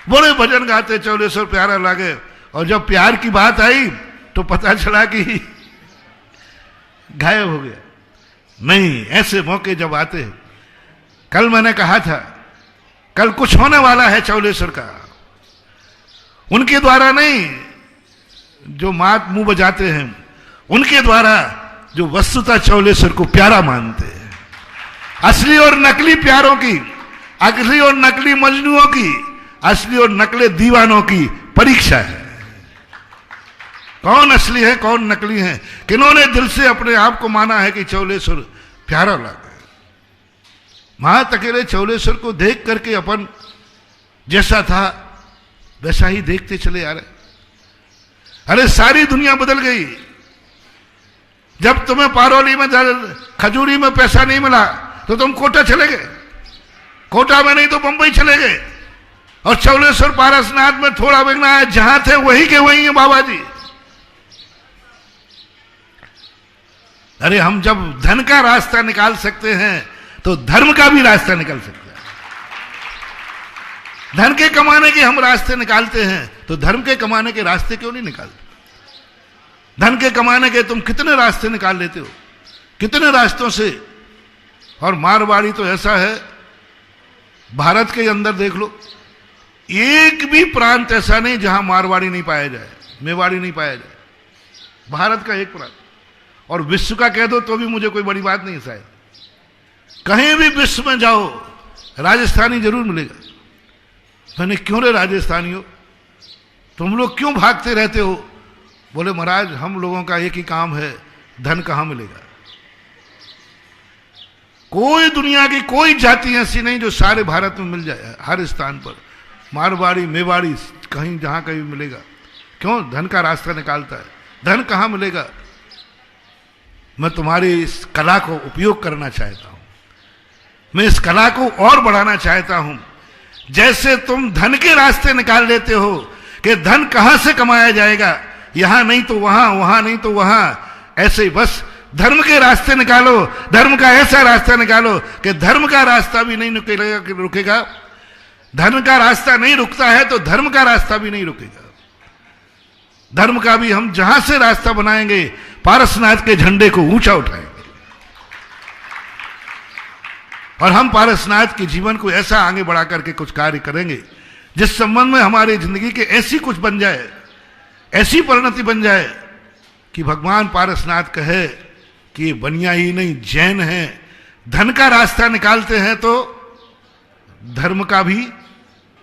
बड़े भजन गाते चौलेश्वर प्यारा लागे, और जब प्यार की बात आई तो पता चला कि गायब हो गया। नहीं, ऐसे मौके जब आते हैं, कल मैंने कहा था कल कुछ होने वाला है चौलेश्वर का, उनके द्वारा नहीं जो मात मुंह बजाते हैं, उनके द्वारा जो वस्तुतः चौलेश्वर को प्यारा मानते हैं। असली और नकली प्यारों की, असली और नकली मजनुओं की, असली और नकली दीवानों की परीक्षा है। कौन असली है, कौन नकली है, किन्होंने दिल से अपने आप को माना है कि चौलेश्वर प्यारा लगा। महात अकेले चौलेश्वर को देख करके अपन जैसा था वैसा ही देखते चले आ रहे। अरे सारी दुनिया बदल गई। जब तुम्हें पारौली में, खजूरी में पैसा नहीं मिला तो तुम कोटा चले गए, कोटा में नहीं तो बंबई चले गए, और चौलेश्वर पारसनाथ में थोड़ा बिगना है, जहां थे वही के वही है बाबा जी। अरे हम जब धन का रास्ता निकाल सकते हैं तो धर्म का भी रास्ता निकल सकता है। धन के कमाने के हम रास्ते निकालते हैं तो धर्म के कमाने के रास्ते क्यों नहीं निकालते? धन के कमाने के तुम कितने रास्ते निकाल लेते हो, कितने रास्तों से। और मारवाड़ी तो ऐसा है, भारत के अंदर देख लो, एक भी प्रांत ऐसा नहीं जहां मारवाड़ी नहीं पाया जाए, मेवाड़ी नहीं पाया जाए। भारत का एक प्रांत, और विश्व का कह दो तो भी मुझे कोई बड़ी बात नहीं। शायद कहीं भी विश्व में जाओ राजस्थानी जरूर मिलेगा। मैंने क्यों रे राजस्थानी हो, तुम लोग क्यों भागते रहते हो? बोले महाराज हम लोगों का एक ही काम है, धन कहां मिलेगा। कोई दुनिया की कोई जाति ऐसी नहीं जो सारे भारत में मिल जाए, हर स्थान पर मारवाड़ी मेवाड़ी कहीं जहां कहीं मिलेगा। क्यों? धन का रास्ता निकालता है। धन कहां मिलेगा? मैं तुम्हारी इस कला को उपयोग करना चाहता हूं, मैं इस कला को और बढ़ाना चाहता हूं। जैसे तुम धन के रास्ते निकाल लेते हो कि धन कहां से कमाया जाएगा, यहां नहीं तो वहां, वहां नहीं तो वहां, ऐसे ही बस धर्म के रास्ते निकालो। धर्म का ऐसा रास्ता निकालो कि धर्म का रास्ता भी नहीं रुकेगा। धन का रास्ता नहीं रुकता है तो धर्म का रास्ता भी नहीं रुकेगा। धर्म का भी हम जहां से रास्ता बनाएंगे, पारसनाथ के झंडे को ऊंचा उठाएंगे, और हम पारसनाथ के जीवन को ऐसा आगे बढ़ा करके कुछ कार्य करेंगे जिस संबंध में हमारी जिंदगी के ऐसी कुछ बन जाए, ऐसी परिणति बन जाए कि भगवान पारसनाथ कहे कि ये बनिया ही नहीं जैन है। धन का रास्ता निकालते हैं तो धर्म का भी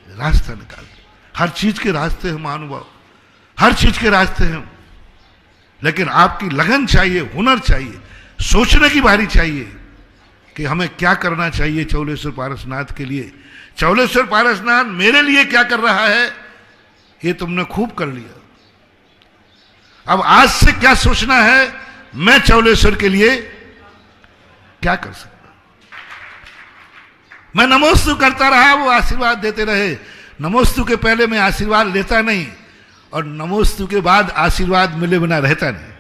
रास्ता निकालते। हर चीज के रास्ते हैं महानुभाव, हर चीज के रास्ते हैं, लेकिन आपकी लगन चाहिए, हुनर चाहिए, सोचने की बारी चाहिए कि हमें क्या करना चाहिए चौलेश्वर पारसनाथ के लिए। चौलेश्वर पारसनाथ मेरे लिए क्या कर रहा है ये तुमने खूब कर लिया। अब आज से क्या सोचना है, मैं चौलेश्वर के लिए क्या कर सकता। मैं नमोस्तु करता रहा, वो आशीर्वाद देते रहे। नमोस्तु के पहले मैं आशीर्वाद लेता नहीं, और नमोस्तु के बाद आशीर्वाद मिले बिना रहता नहीं।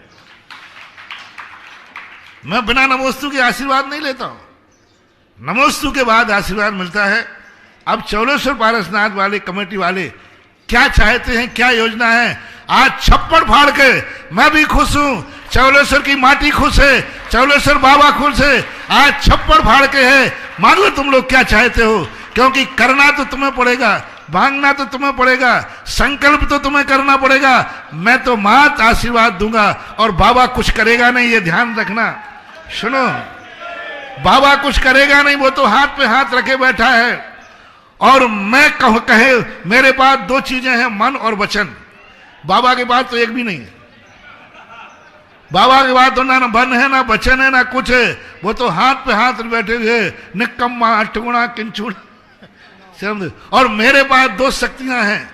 मैं बिना नमोस्तु के आशीर्वाद नहीं लेता हूं, नमोस्तु के बाद आशीर्वाद मिलता है। अब चौलेश्वर पारसनाथ वाले कमेटी वाले क्या चाहते हैं, क्या योजना है। आज छप्पड़ फाड़ के मैं भी खुश हूं, चौलेश्वर की माटी खुश है, चौलेश्वर बाबा खुश है। आज छप्पड़ फाड़ के है, मान लो तुम लोग क्या चाहते हो, क्योंकि करना तो तुम्हें पड़ेगा, मांगना तो तुम्हें पड़ेगा, संकल्प तो तुम्हें करना पड़ेगा। मैं तो मात आशीर्वाद दूंगा और बाबा कुछ करेगा नहीं, ये ध्यान रखना। सुनो, बाबा कुछ करेगा नहीं, वो तो हाथ पे हाथ रखे बैठा है। और मैं कहे मेरे पास दो चीजें हैं, मन और वचन। बाबा के पास तो एक भी नहीं है। बाबा के पास तो ना मन है, ना वचन है, ना कुछ है। वो तो हाथ पे हाथ बैठे हुए, निकम्मा अठगुणा किंचुड़। और मेरे पास दो शक्तियां हैं,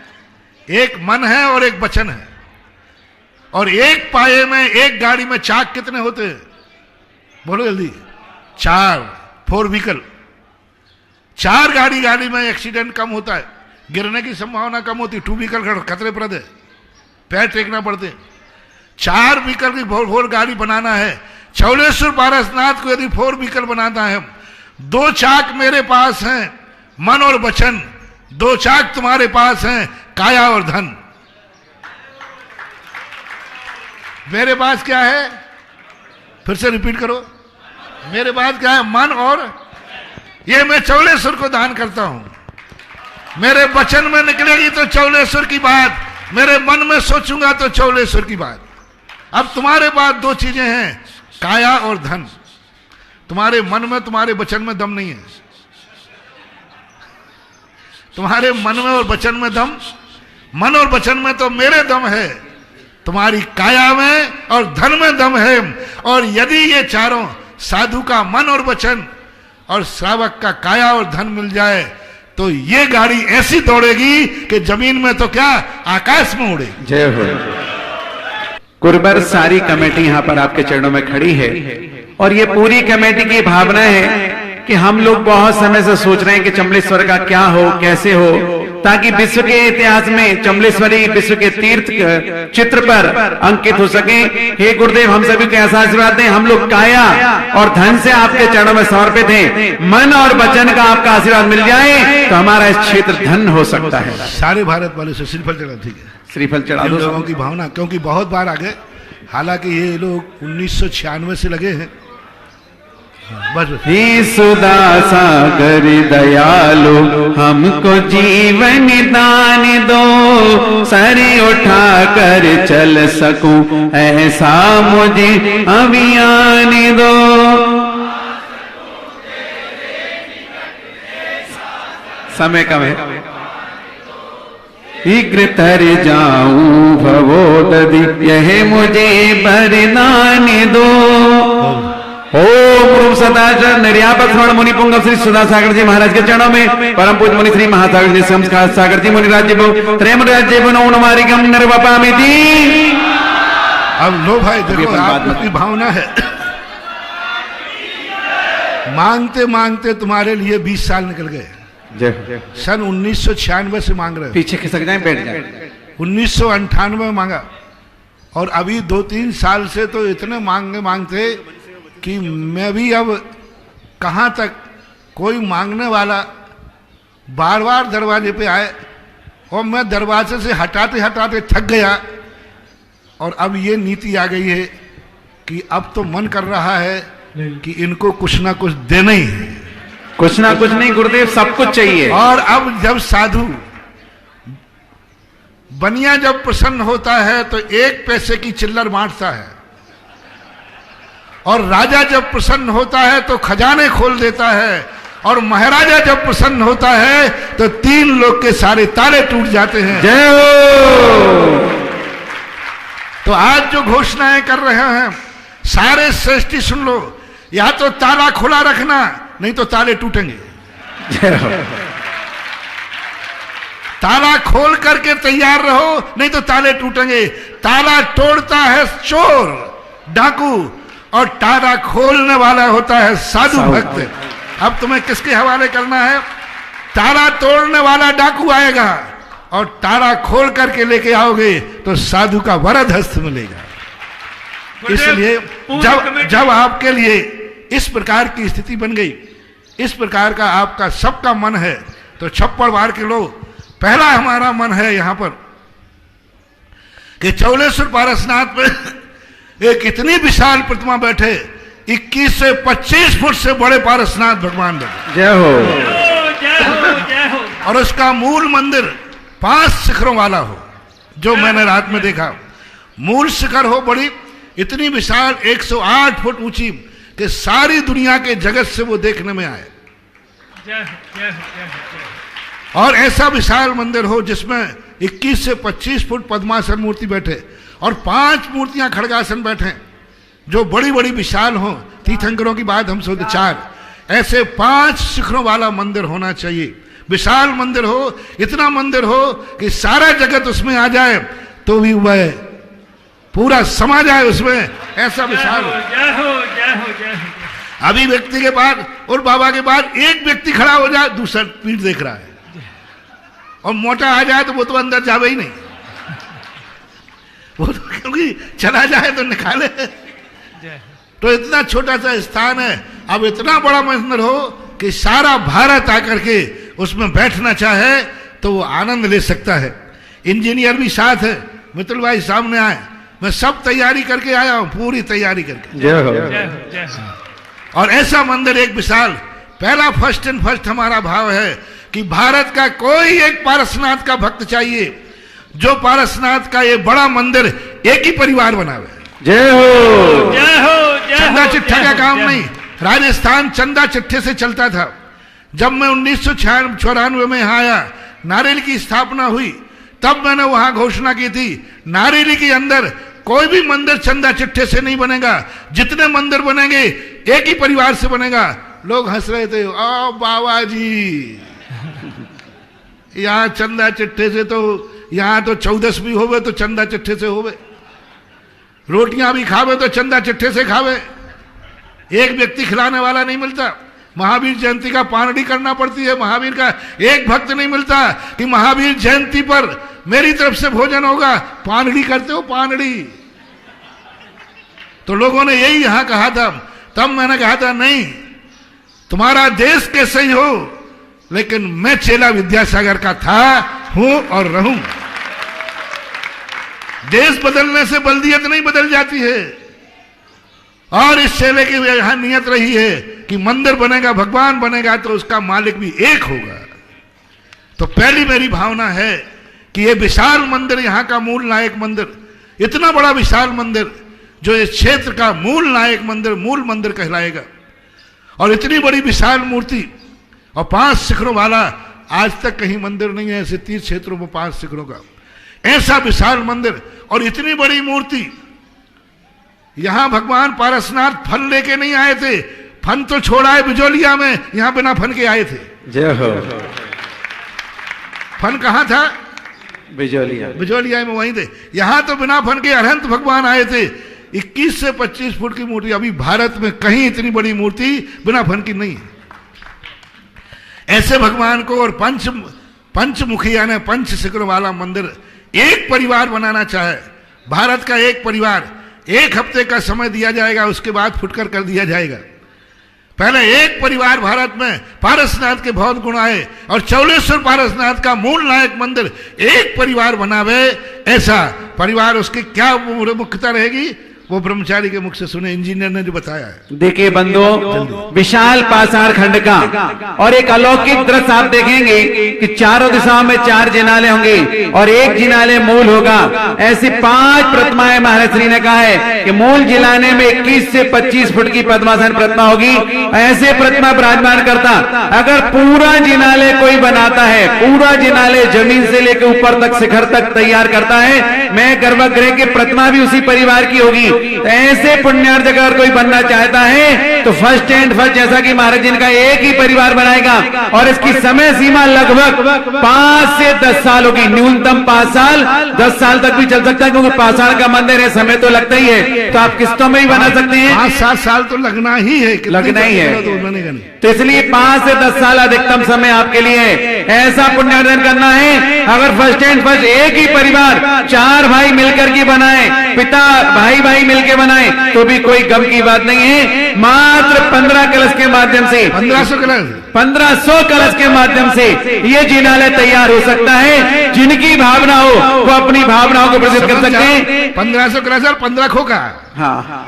एक मन है और एक वचन है। और एक पाए में, एक गाड़ी में चाक कितने होते हैं, बोलो जल्दी? 4, 4 व्हीकल। 4 गाड़ी में एक्सीडेंट कम होता है, गिरने की संभावना कम होती है। 2 व्हीकल खतरेप्रद है, पैर टेकना पड़ते हैं। 4 व्हीकल की 4 गाड़ी बनाना है। चौलेश्वर पारसनाथ को यदि 4 व्हीकल बनाना है, 2 चाक मेरे पास हैं, मन और वचन। 2 चाक तुम्हारे पास हैं, काया और धन। मेरे पास क्या है, फिर से रिपीट करो, मेरे पास क्या है? मन और, ये मैं चौलेश्वर को दान करता हूं। मेरे वचन में निकलेगी तो चौलेश्वर की बात, मेरे मन में सोचूंगा तो चौलेश्वर की बात। अब तुम्हारे पास 2 चीजें हैं, काया और धन। तुम्हारे मन में, तुम्हारे वचन में दम नहीं है। तुम्हारे मन में और वचन में दम, मन और वचन में तो मेरे दम है, तुम्हारी काया में और धन में दम है। और यदि ये चारों, साधु का मन और वचन और श्रावक का काया और धन मिल जाए, तो ये गाड़ी ऐसी दौड़ेगी कि जमीन में तो क्या, आकाश में उड़ेगी। जय हो। कुरबर सारी कमेटी यहाँ पर आपके चरणों में खड़ी है, और ये पूरी कमेटी की भावना है कि हम लोग बहुत समय से सोच रहे हैं कि चमलेश्वर का क्या हो, कैसे हो, ताकि विश्व के इतिहास में चमलेश्वरी विश्व के तीर्थ चित्र पर अंकित हो सके। हे गुरुदेव, हम सभी को ऐसा आशीर्वाद दें, हम लोग काया और धन से आपके चरणों में समर्पित हैं। मन और वचन का आपका आशीर्वाद मिल जाए तो हमारा इस क्षेत्र धन हो सकता है। सारे भारत वाले से श्रीफल चढ़ा, ठीक है, श्रीफल चढ़ा दो। लोगों की भावना, क्योंकि बहुत बार आगे, हालांकि ये लोग 1996 से लगे हैं। हे सुधा सागर दयालु, हमको जीवन दान दो, सर उठा कर चल सकूं, ऐसा मुझे अभियान दो। समय कम है, शीघ्र तर जाऊं भवोदधि, यह मुझे वरदान दो। ओम सदाचार निर्यापक श्रवण मुनि पुंग श्री सुधा सागर जी महाराज के चरणों में परम पूज्य मुनि श्री महासागर जी संस्कार सागर जी मुनि राज्य त्रैम राज्य नमारिकम निर्वपामि दी। अब लो भाई देखो, आपकी भावना है, मांगते मांगते तुम्हारे लिए 20 साल निकल गए। सन 1996 से मांग रहे, पीछे खिसक जाए, बैठ जाए। 1998 में मांगा, और अभी 2-3 साल से तो इतने मांगते कि मैं भी अब कहाँ तक, कोई मांगने वाला बार बार दरवाजे पे आए और मैं दरवाजे से हटाते हटाते थक गया। और अब ये नीति आ गई है कि अब तो मन कर रहा है कि इनको कुछ ना कुछ देना ही है। कुछ ना कुछ नहीं गुरुदेव, सब कुछ चाहिए। और अब जब साधु बनिया जब प्रसन्न होता है तो 1 पैसे की चिल्लर बांटता है, और राजा जब प्रसन्न होता है तो खजाने खोल देता है, और महाराजा जब प्रसन्न होता है तो 3 लोग के सारे ताले टूट जाते हैं। जय हो। तो आज जो घोषणाएं कर रहे हैं सारे श्रेष्ठी सुन लो, या तो ताला खुला रखना, नहीं तो ताले टूटेंगे। जय हो। ताला खोल करके तैयार रहो, नहीं तो ताले टूटेंगे। ताला तोड़ता है चोर डाकू, और ताला खोलने वाला होता है साधु भक्त। अब तुम्हें किसके हवाले करना है? ताला तोड़ने वाला डाकू आएगा और ताला खोल करके लेके आओगे तो साधु का वरद हस्त मिलेगा। इसलिए जब आपके लिए इस प्रकार की स्थिति बन गई, इस प्रकार का आपका सबका मन है, तो छप्पड़ मार के लो पहला हमारा मन है यहां पर कि चौलेश्वर पारसनाथ में एक इतनी विशाल प्रतिमा बैठे, 21 से 25 फुट से बड़े पारसनाथ भगवान बैठे। जय हो। जय हो। और उसका मूल मंदिर 5 शिखरों वाला हो, जो मैंने रात में देखा। मूल शिखर हो बड़ी इतनी विशाल 108 फुट ऊंची कि सारी दुनिया के जगत से वो देखने में आए। और ऐसा विशाल मंदिर हो जिसमें 21 से 25 फुट पद्मासन मूर्ति बैठे और 5 मूर्तियां खड़गासन बैठे, जो बड़ी बड़ी विशाल हो। तीर्थंकरों की बात हम सोचते 4, ऐसे 5 शिखरों वाला मंदिर होना चाहिए। विशाल मंदिर हो, इतना मंदिर हो कि सारा जगत उसमें आ जाए तो भी वह पूरा समा जाए उसमें, ऐसा विशाल हो। जय हो, जय हो, जय हो। अभी व्यक्ति के बाद और बाबा के बाद एक व्यक्ति खड़ा हो जाए, दूसरा पीठ देख रहा है, और मोटा आ जाए तो वो तो अंदर जावे ही नहीं, वो तो क्योंकि चला जाए तो निकाले। तो इतना छोटा सा स्थान है, अब इतना बड़ा मंदिर हो कि सारा भारत आकर के उसमें बैठना चाहे तो वो आनंद ले सकता है। इंजीनियर भी साथ है, मित्तल भाई सामने आए, मैं सब तैयारी करके आया हूं, पूरी तैयारी करके। जय हो। और ऐसा मंदिर एक विशाल, पहला फर्स्ट एंड फर्स्ट हमारा भाव है कि भारत का कोई एक पारसनाथ का भक्त चाहिए जो पारसनाथ का ये बड़ा मंदिर एक ही परिवार बनावे। जय हो। जय हो, जय हो। चंदा चिट्ठा का काम नहीं, राजस्थान चंदा चिट्ठे से चलता था। जब मैं 1994 में यहाँ आया, नारेली की स्थापना हुई, तब मैंने वहां घोषणा की थी, नारेली के अंदर कोई भी मंदिर चंदा चिट्ठे से नहीं बनेगा, जितने मंदिर बनेंगे एक ही परिवार से बनेगा। लोग हंस रहे थे, ओ बाबा जी, यहाँ चंदा चिट्ठे से तो, यहाँ तो 14 भी होवे तो चंदा चिट्ठे से होवे, रोटियां भी खावे तो चंदा चिट्ठे से खावे, एक व्यक्ति खिलाने वाला नहीं मिलता। महावीर जयंती का पानड़ी करना पड़ती है, महावीर का एक भक्त नहीं मिलता कि महावीर जयंती पर मेरी तरफ से भोजन होगा, पानड़ी करते हो पानड़ी। तो लोगों ने यही यहां कहा था, तब मैंने कहा था नहीं, तुम्हारा देश कैसे ही हो, लेकिन मैं चेला विद्यासागर का था, हूं और रहूं। देश बदलने से बल्दियत नहीं बदल जाती है। और इस चेले की यहां नियत रही है कि मंदिर बनेगा, भगवान बनेगा तो उसका मालिक भी एक होगा। तो पहली मेरी भावना है कि ये विशाल मंदिर, यहाँ का मूल नायक मंदिर, इतना बड़ा विशाल मंदिर जो इस क्षेत्र का मूल नायक मंदिर, मूल मंदिर कहलाएगा। और इतनी बड़ी विशाल मूर्ति और 5 शिखरों वाला, आज तक कहीं मंदिर नहीं है ऐसे 30 क्षेत्रों में 5 शिखरों का, ऐसा विशाल मंदिर और इतनी बड़ी मूर्ति। यहां भगवान पारसनाथ फन लेके नहीं आए थे, फन तो छोड़ा है बिजोलिया में, यहां बिना फन के आए थे। जय हो। फन कहां था? बिजोलिया। बिजोलिया में वहीं थे। यहां तो बिना फन के अनंत भगवान आए थे। 21 से 25 फुट की मूर्ति, अभी भारत में कहीं इतनी बड़ी मूर्ति बिना फन की नहीं है। ऐसे भगवान को और पंचमुखी यानी 5 शिखरों वाला मंदिर एक परिवार बनाना चाहे, भारत का एक परिवार, 1 हफ्ते का समय दिया जाएगा, उसके बाद फुटकर कर दिया जाएगा। पहले एक परिवार भारत में पारसनाथ के बहुत गुण आए और चौलेश्वर पारसनाथ का मूल नायक मंदिर एक परिवार बनावे, ऐसा परिवार, उसकी क्या मुख्यता रहेगी वो ब्रह्मचारी के मुख से सुने, इंजीनियर ने जो बताया है। देखिए बंधुओं, विशाल पाषाण खंड का और एक अलौकिक दृश्य आप देखेंगे कि चारों दिशाओं में 4 जिनाले होंगे और एक जिनाले मूल होगा। ऐसी 5 प्रतिमाएं महाराज श्री ने कहा है कि मूल जिलाने में 21 से 25 फुट की पद्मासन प्रतिमा होगी। ऐसे प्रतिमा विराजमान करता, अगर पूरा जिनाले कोई बनाता है, पूरा जिनाले जमीन से लेकर ऊपर तक शिखर तक तैयार करता है, मैं गर्भगृह की प्रतिमा भी उसी परिवार की होगी। तो ऐसे पुण्यार्थ अगर कोई बनना चाहता है तो फर्स्ट एंड फर्स्ट, जैसा कि महाराज जी का एक ही परिवार बनाएगा और इसकी समय सीमा लगभग 5 से 10 साल होगी, न्यूनतम 5 साल, 10 साल तक भी चल सकता है, क्योंकि पाषाण का मंदिर है, समय तो लगता ही है। तो आप किस्तों में ही बना सकते हैं, 5-7 साल तो लगना ही है, लगना ही है। तो बनेगा नहीं। तो इसलिए 5 से 10 साल अधिकतम समय आपके लिए ऐसा पुण्यार्जन करना है। अगर फर्स्ट एंड फर्स्ट एक ही परिवार 4 भाई मिलकर के बनाए, पिता भाई भाई मिलके बनाए तो भी कोई गम की बात नहीं है। मात्र 15 कलश के माध्यम से 1500 कलश 1500 कलश के माध्यम से ये जिनालय तैयार हो सकता है। जिनकी भावना हो वो अपनी भावनाओं को प्रदर्शित कर सकते हैं। 1500 कलश और 15 खोखा। हाँ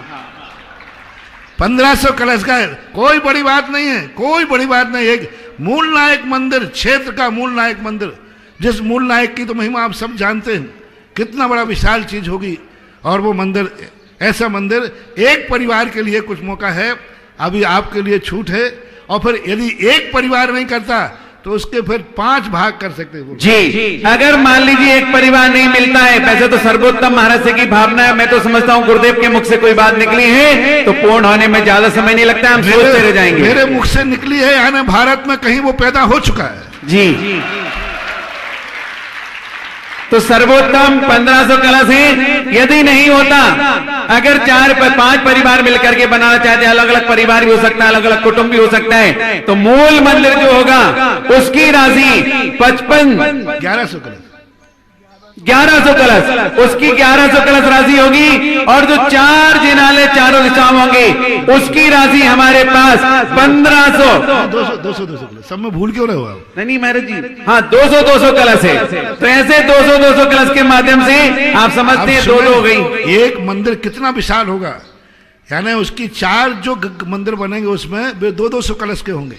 1500 कलश का कोई बड़ी बात नहीं है, कोई बड़ी बात नहीं। एक मूल नायक मंदिर, क्षेत्र का मूल नायक मंदिर, जिस मूल नायक की तो महिमा आप सब जानते हैं, कितना बड़ा विशाल चीज होगी। और वो मंदिर, ऐसा मंदिर एक परिवार के लिए कुछ मौका है, अभी आपके लिए छूट है। और फिर यदि एक परिवार नहीं करता तो उसके फिर 5 भाग कर सकते हैं जी। अगर मान लीजिए एक परिवार नहीं मिलता है, वैसे तो सर्वोत्तम महाराज की भावना है, मैं तो समझता हूँ गुरुदेव के मुख से कोई बात निकली है तो पूर्ण होने में ज्यादा समय नहीं लगता, हम सोचते रह जाएंगे। मेरे मुख से निकली है, यानी भारत में कहीं वो पैदा हो चुका है जी। तो सर्वोत्तम 1500 कलश है। यदि नहीं होता, अगर 4-5 परिवार मिलकर के बनाना चाहते हैं, अलग अलग परिवार भी हो सकता है, अलग अलग कुटुंब भी हो सकता है, तो मूल मंदिर जो होगा उसकी राशि 1100 कलश 1100 कलश, उसकी 1100 कलश राशि होगी। और जो 4 जिनाले चारों दिशाओं होंगे उसकी राशि हमारे पास 1500 200 कलश। सब में भूल क्यों रहे हो आप? नहीं महाराज जी, हाँ 200 कलश है। तो ऐसे 200 कलश के माध्यम से आप समझते हैं 2 हो गई। एक मंदिर कितना विशाल होगा, यानी उसकी 4 जो मंदिर बनेंगे उसमें वे 200 कलश के होंगे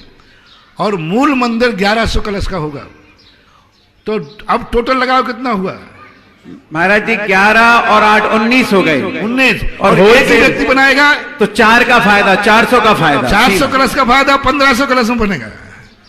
और मूल मंदिर 1100 कलश का होगा। तो अब टोटल लगाओ कितना हुआ महाराज जी? 11 और 8 19 हो गए। 19 और एक ही व्यक्ति बनाएगा तो 4 का फायदा, 400 का फायदा, 400 कलश का फायदा 1500 कलश में बनेगा।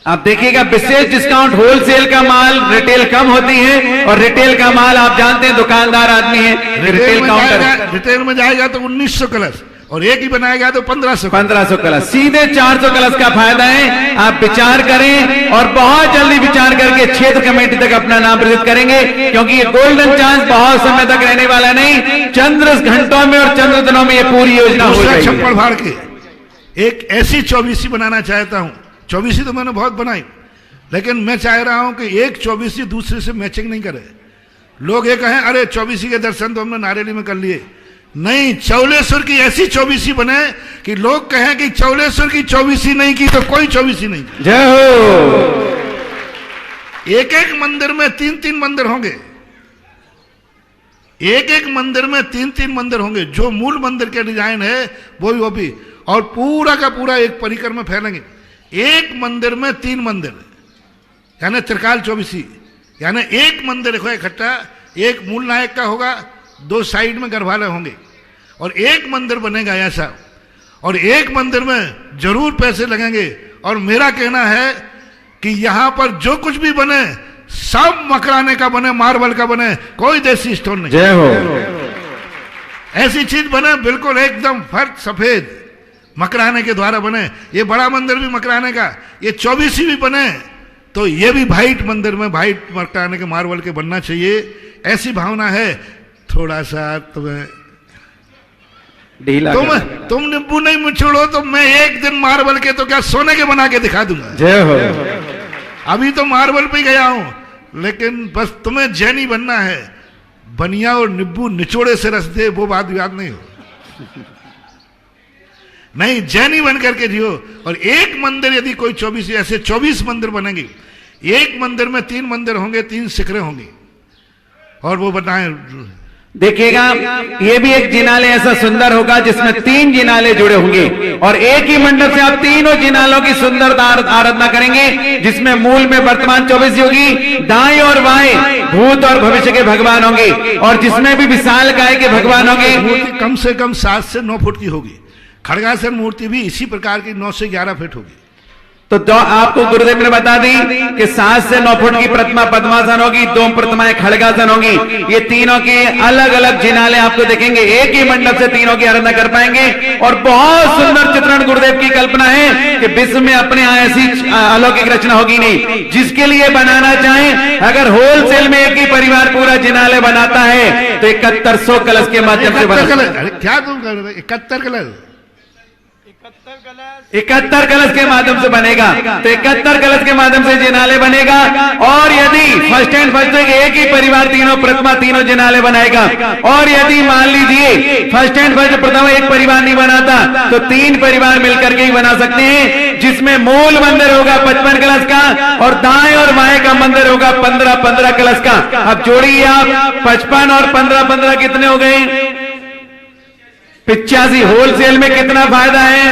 आप देखिएगा विशेष डिस्काउंट, होलसेल का माल रिटेल कम होती है और रिटेल का माल आप जानते हैं दुकानदार आदमी है, रिटेल काउंटर। रिटेल में जाएगा तो 1900 कलश और एक ही बनाएगा तो 1500 कलश, सीधे 400 कलश का फायदा है। आप विचार करें और बहुत जल्दी विचार करके क्षेत्र कमेटी तक अपना नाम प्रदर्शित करेंगे, क्योंकि ये गोल्डन चांस बहुत समय तक रहने वाला नहीं। चंद्र घंटों में और चंद्र दिनों में ये पूरी योजना हो जाएगी। छप्पड़ फाड़ के एक ऐसी 24सी बनाना चाहता हूं। 24सी तो मैंने बहुत बनाई, लेकिन मैं चाह रहा हूं कि एक 24सी दूसरे से मैचिंग नहीं करे। लोग ये कहें अरे 24सी के दर्शन तो हमने नारेली में कर लिए। नहीं, चौलेश्वर की ऐसी 24सी बने कि लोग कहें कि चौलेश्वर की 24सी नहीं की तो कोई 24सी नहीं। जय हो। एक मंदिर में 3 मंदिर होंगे, एक मंदिर में 3 मंदिर होंगे। जो मूल मंदिर के डिजाइन है वो भी, और पूरा का पूरा एक परिकर में फैलेंगे। एक मंदिर में 3 मंदिर, यानी त्रिकाल 24सी, यानी एक मंदिर हो इकट्ठा, एक मूल नायक का होगा, 2 साइड में गर्भालय होंगे और एक मंदिर बनेगा ऐसा। और एक मंदिर में जरूर पैसे लगेंगे। और मेरा कहना है कि यहां पर जो कुछ भी बने सब मकराने का बने, मार्बल का बने, कोई देसी स्टोन नहीं। जय हो। ऐसी चीज बने बिल्कुल एकदम फर्क सफेद मकराने के द्वारा बने। ये बड़ा मंदिर भी मकराने का, ये 24सी भी बने तो ये भी वाइट मंदिर में वाइट मकराने के मार्बल के बनना चाहिए, ऐसी भावना है। थोड़ा सा तुम्हें ढीला तुम नींबू नहीं मुछोड़ो तो मैं एक दिन मार्बल के तो क्या सोने के बना के दिखा दूंगा। जय हो। अभी तो मार्बल पे गया हूं, लेकिन बस तुम्हें जैनी बनना है। बनिया और नींबू निचोड़े से रस दे वो बात याद नहीं हो। नहीं, जैनी बन करके जियो। और एक मंदिर यदि कोई 24, ऐसे 24 मंदिर बनेंगे। एक मंदिर में 3 मंदिर होंगे, 3 शिखरें होंगी और वो बताएं। देखिएगा ये भी एक जिनालय ऐसा सुंदर होगा जिसमें 3 जिनाले जुड़े होंगे और एक ही मंडप से आप तीनों जिनालों की सुंदर आराधना करेंगे, जिसमें मूल में वर्तमान 24 होगी, दाएं और बाएं भूत और भविष्य के भगवान होंगे और जिसमें भी विशाल काय के भगवान होंगे। मूर्ति कम से कम 7 से 9 फुट की होगी। खड़गासन मूर्ति भी इसी प्रकार की 9 से 11 फीट होगी। तो आपको गुरुदेव ने बता दी कि 7 से 9 फुट की प्रतिमा पद्मासन होगी, 2 प्रतिमाएं खड़गासन होंगी। ये तीनों के अलग अलग जिनाले आपको देखेंगे, एक ही मंडप से तीनों की आराधना कर पाएंगे। और बहुत सुंदर चित्रण गुरुदेव की कल्पना है कि विश्व में अपने यहाँ ऐसी अलौकिक रचना होगी नहीं। जिसके लिए बनाना चाहे, अगर होलसेल में एक ही परिवार पूरा जिनालय बनाता है तो 7100 कलश के माध्यम से बना। अरे क्या तुम कर रहे, 71 कलश 71 कलश के माध्यम से बनेगा। तो 71 कलश के माध्यम से जिनालय बनेगा। और यदि फर्स्ट एंड फर्स्ट एक ही परिवार तीनों प्रतिमा तीनों जिनालय बनाएगा, और यदि मान लीजिए फर्स्ट एंड फर्स्ट प्रथम एक परिवार नहीं बनाता तो 3 परिवार मिलकर के ही बना सकते हैं, जिसमें मूल मंदिर होगा 55 कलश का और दाएं और बाएं का मंदिर होगा 15-15 कलश का। अब जोड़िए आप 55 और 15-15 कितने हो गए? 85। होलसेल में कितना फायदा है?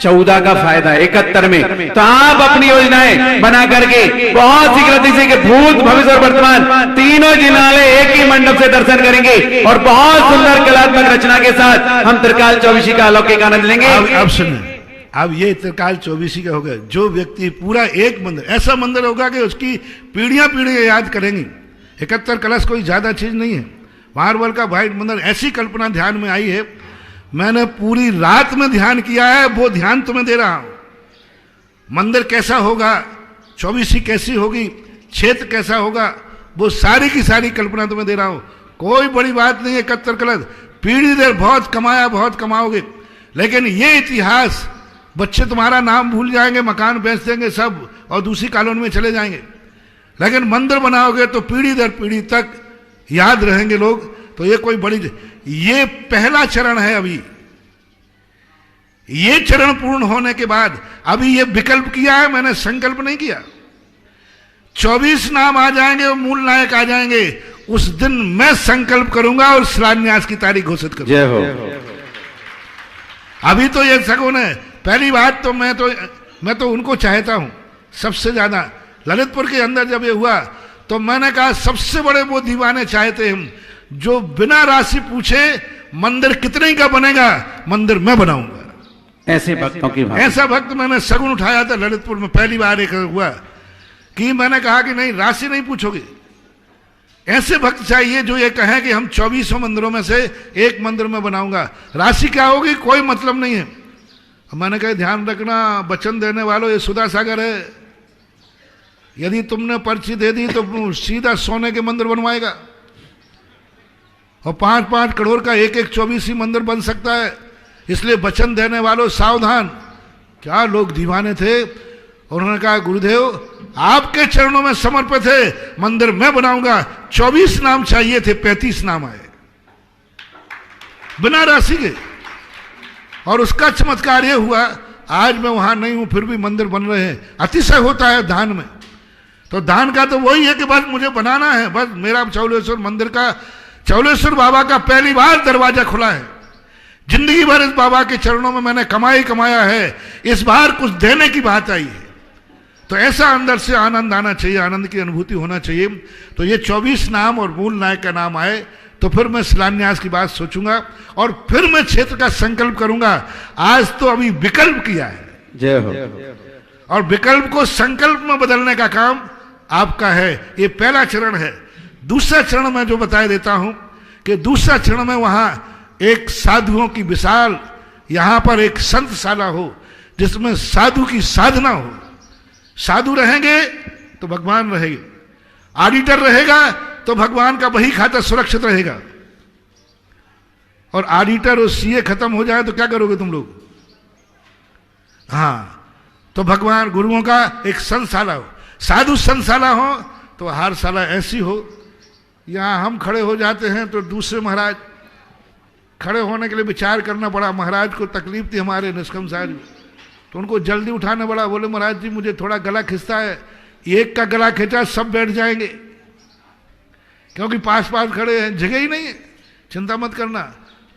14 का फायदा है 71 में। तो आप अपनी योजनाएं बना करके बहुत शीघ्र से कि भूत भविष्य और वर्तमान तीनों जिनालय एक ही मंडप से दर्शन करेंगे और बहुत सुंदर कलात्मक रचना के साथ हम त्रिकाल चौबीसी का अलौकिक आनंद लेंगे। अब सुनिए, अब ये त्रिकाल चौबीसी का होगा। जो व्यक्ति पूरा एक मंदिर, ऐसा मंदिर होगा कि उसकी पीढ़ियां याद करेंगी। 71 कलश कोई ज्यादा चीज नहीं है। मार्बल का व्हाइट मंदिर, ऐसी कल्पना ध्यान में आई है, मैंने पूरी रात में ध्यान किया है, वो ध्यान तुम्हें दे रहा हूं। मंदिर कैसा होगा, चौबीसी कैसी होगी, क्षेत्र कैसा होगा, वो सारी की सारी कल्पना तुम्हें दे रहा हूं। कोई बड़ी बात नहीं है। 71 कलश पीढ़ी देर बहुत कमाया, बहुत कमाओगे, लेकिन ये इतिहास बच्चे तुम्हारा नाम भूल जाएंगे, मकान बेच देंगे सब और दूसरी कॉलोनी में चले जाएंगे। लेकिन मंदिर बनाओगे तो पीढ़ी दर पीढ़ी तक याद रहेंगे लोग। तो ये कोई बड़ी, ये पहला चरण है। अभी ये चरण पूर्ण होने के बाद अभी ये विकल्प किया है, मैंने संकल्प नहीं किया। 24 नाम आ जाएंगे और मूल नायक आ जाएंगे, उस दिन मैं संकल्प करूंगा और शिलान्यास की तारीख घोषित करूंगा। जय हो। अभी तो ये सगुन है। पहली बात तो मैं तो उनको चाहता हूं सबसे ज्यादा। ललितपुर के अंदर जब ये हुआ तो मैंने कहा सबसे बड़े वो दीवाने चाहते हम जो बिना राशि पूछे मंदिर कितने का बनेगा, मंदिर मैं बनाऊंगा। ऐसे भक्तों की बात। ऐसा भक्त मैंने सगुन उठाया था ललितपुर में। पहली बार एक हुआ कि मैंने कहा कि नहीं, राशि नहीं पूछोगे। ऐसे भक्त चाहिए जो ये कहें कि हम 24 मंदिरों में से एक मंदिर में बनाऊंगा। राशि क्या होगी कोई मतलब नहीं है। मैंने कहा ध्यान रखना, वचन देने वालों ये सुधा सागर है। यदि तुमने पर्ची दे दी तो सीधा सोने के मंदिर बनवाएगा और 5-5 करोड़ का एक 24 मंदिर बन सकता है। इसलिए वचन देने वालों सावधान। क्या लोग दीवाने थे। उन्होंने कहा गुरुदेव आपके चरणों में समर्पित है, मंदिर मैं बनाऊंगा। 24 नाम चाहिए थे, 35 नाम आए बिना राशि के। और उसका चमत्कार यह हुआ, आज मैं वहां नहीं हूं फिर भी मंदिर बन रहे हैं। अतिशय होता है दान में। तो दान का तो वही है कि बस मुझे बनाना है। बस मेरा चौलेश्वर मंदिर का, चौलेश्वर बाबा का पहली बार दरवाजा खुला है। जिंदगी भर इस बाबा के चरणों में मैंने कमाया है, इस बार कुछ देने की बात आई है। तो ऐसा अंदर से आनंद आना चाहिए, आनंद की अनुभूति होना चाहिए। तो ये 24 नाम और मूल नायक का नाम आए तो फिर मैं शिलान्यास की बात सोचूंगा और फिर मैं क्षेत्र का संकल्प करूंगा। आज तो अभी विकल्प किया है। जय हो। और विकल्प को संकल्प में बदलने का काम आपका है। ये पहला चरण है। दूसरा चरण मैं जो बता देता हूं कि दूसरा चरण में वहां एक साधुओं की विशाल, यहां पर एक संतशाला हो जिसमें साधु की साधना हो। साधु रहेंगे तो भगवान रहेंगे, ऑडिटर रहेगा तो भगवान का बही खाता सुरक्षित रहेगा। और ऑडिटर और सीए खत्म हो जाए तो क्या करोगे तुम लोग? हाँ, तो भगवान गुरुओं का एक संतशाला हो, साधु संतशाला हो तो हर शाला ऐसी हो। यहां हम खड़े हो जाते हैं तो दूसरे महाराज खड़े होने के लिए विचार करना पड़ा। महाराज को तकलीफ थी हमारे निष्कम साहब, तो उनको जल्दी उठाने पड़ा। बोले महाराज जी मुझे थोड़ा गला खिंचता है। एक का गला खींचा सब बैठ जाएंगे क्योंकि पास पास खड़े हैं, जगह ही नहीं है। चिंता मत करना,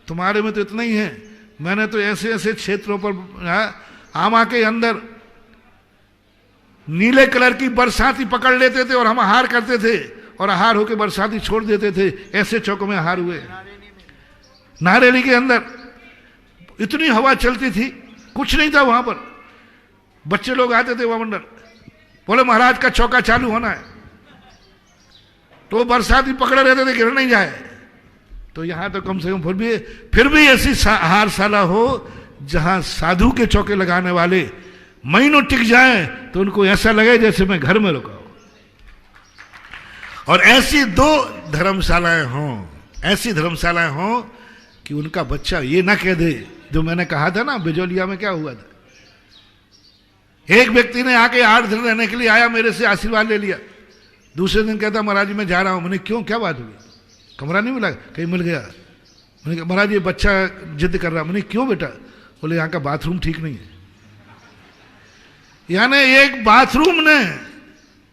तुम्हारे में तो इतना ही है। मैंने तो ऐसे ऐसे क्षेत्रों पर आमा के अंदर नीले कलर की बरसाती पकड़ लेते थे और हम आहार करते थे और आहार होकर बरसाती छोड़ देते थे। ऐसे चौकों में आहार हुए। नारेली के अंदर इतनी हवा चलती थी, कुछ नहीं था वहां पर। बच्चे लोग आते थे वहां मंडल, बोले महाराज का चौका चालू होना है, तो बरसाती पकड़े रहते थे गिर नहीं जाए। तो यहां तो कम से कम फिर भी ऐसी आहारशाला हो जहां साधु के चौके लगाने वाले महीनों टिक जाएं तो उनको ऐसा लगे जैसे मैं घर में रुका हूं। और ऐसी 2 धर्मशालाएं हों, ऐसी धर्मशालाएं हों कि उनका बच्चा ये ना कह दे जो मैंने कहा था ना बिजोलिया में क्या हुआ था, एक व्यक्ति ने आके 8 दिन रहने के लिए आया, मेरे से आशीर्वाद ले लिया। दूसरे दिन कहता महाराज जी मैं जा रहा हूं। मैंने क्यों, क्या बात हुई? कमरा नहीं मिला? कहीं मिल गया। मैंने कहा महाराज ये बच्चा जिद कर रहा। मैंने क्यों बेटा? बोले यहाँ का बाथरूम ठीक नहीं है। यानी एक बाथरूम ने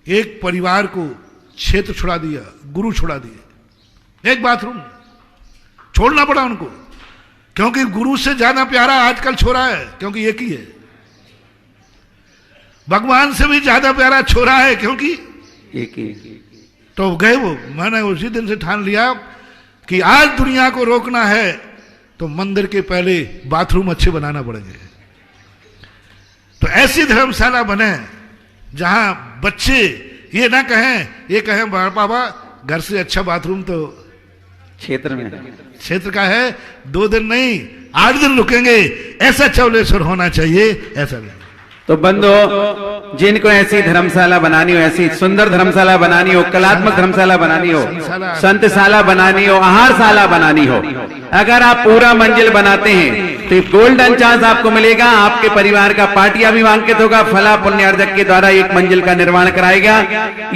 एक परिवार को क्षेत्र छुड़ा दिया, गुरु छुड़ा दिए। एक बाथरूम छोड़ना पड़ा उनको, क्योंकि गुरु से ज्यादा प्यारा आजकल छोरा है, क्योंकि एक ही है। भगवान से भी ज्यादा प्यारा छोरा है, क्योंकि एक ही। तो गए वो। मैंने उसी दिन से ठान लिया कि आज दुनिया को रोकना है तो मंदिर के पहले बाथरूम अच्छे बनाना पड़ेंगे। तो ऐसी धर्मशाला बने जहां बच्चे ये ना कहें, ये कहें बाबा घर से अच्छा बाथरूम तो क्षेत्र का है, 2 दिन नहीं 8 दिन रुकेंगे, ऐसा चौलेश्वर होना चाहिए। ऐसा नहीं तो बंधो, जिनको ऐसी धर्मशाला बनानी हो, ऐसी सुंदर धर्मशाला बनानी हो, कलात्मक धर्मशाला बनानी हो, संतशाला बनानी हो, आहारशाला बनानी हो, अगर आप पूरा मंजिल बनाते हैं तो गोल्डन चांस आपको मिलेगा। आपके परिवार का पाटिया भी अंकित होगा, फला पुण्यार्जक के द्वारा 1 मंजिल का निर्माण कराएगा।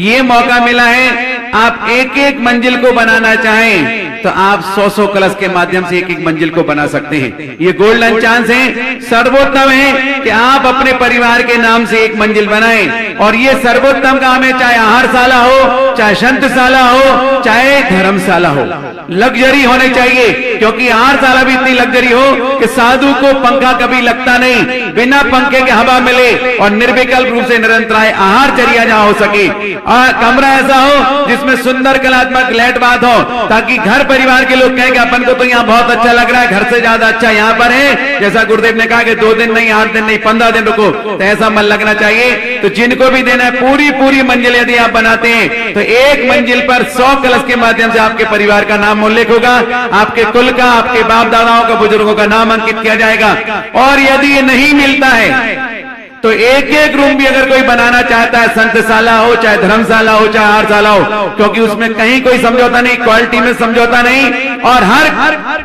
ये मौका मिला है, आप एक एक मंजिल को बनाना चाहें तो आप 100 कलश के माध्यम से एक एक मंजिल को बना सकते हैं। ये गोल्डन चांस है, सर्वोत्तम है कि आप अपने परिवार के नाम से एक मंजिल बनाएं। और ये सर्वोत्तम काम है, चाहे आहारशाला हो, चाहे संतशाला हो, चाहे धर्मशाला हो, लग्जरी होने चाहिए। क्योंकि आहारशाला भी इतनी लग्जरी हो कि साधु को पंखा कभी लगता नहीं, बिना पंखे के हवा मिले और निर्विकल्प रूप से निरंतराय आहारचर्या जहां हो सके। और कमरा ऐसा हो जिसमें सुंदर कलात्मक लाइट बात हो, ताकि घर परिवार के लोग कहें कि अपन को तो यहाँ बहुत अच्छा लग रहा है, घर से ज्यादा अच्छा यहाँ पर है। जैसा गुरुदेव ने कहा कि 2 दिन नहीं, 8 दिन नहीं, 15 दिन रुको, तो ऐसा मन लगना चाहिए। तो जिनको भी देना है पूरी मंजिल यदि आप बनाते हैं तो एक मंजिल पर 100 कलश के माध्यम से आपके परिवार का नाम उल्लेख होगा, आपके कुल का, आपके बाप दादाओं का, बुजुर्गों का नाम अंकित किया जाएगा। और यदि ये नहीं मिलता है तो एक एक रूम भी अगर कोई बनाना चाहता है, संतशाला हो, चाहे धर्मशाला हो, चाहे आहारशाला हो, क्योंकि उसमें कहीं कोई समझौता नहीं, क्वालिटी में समझौता नहीं, और हर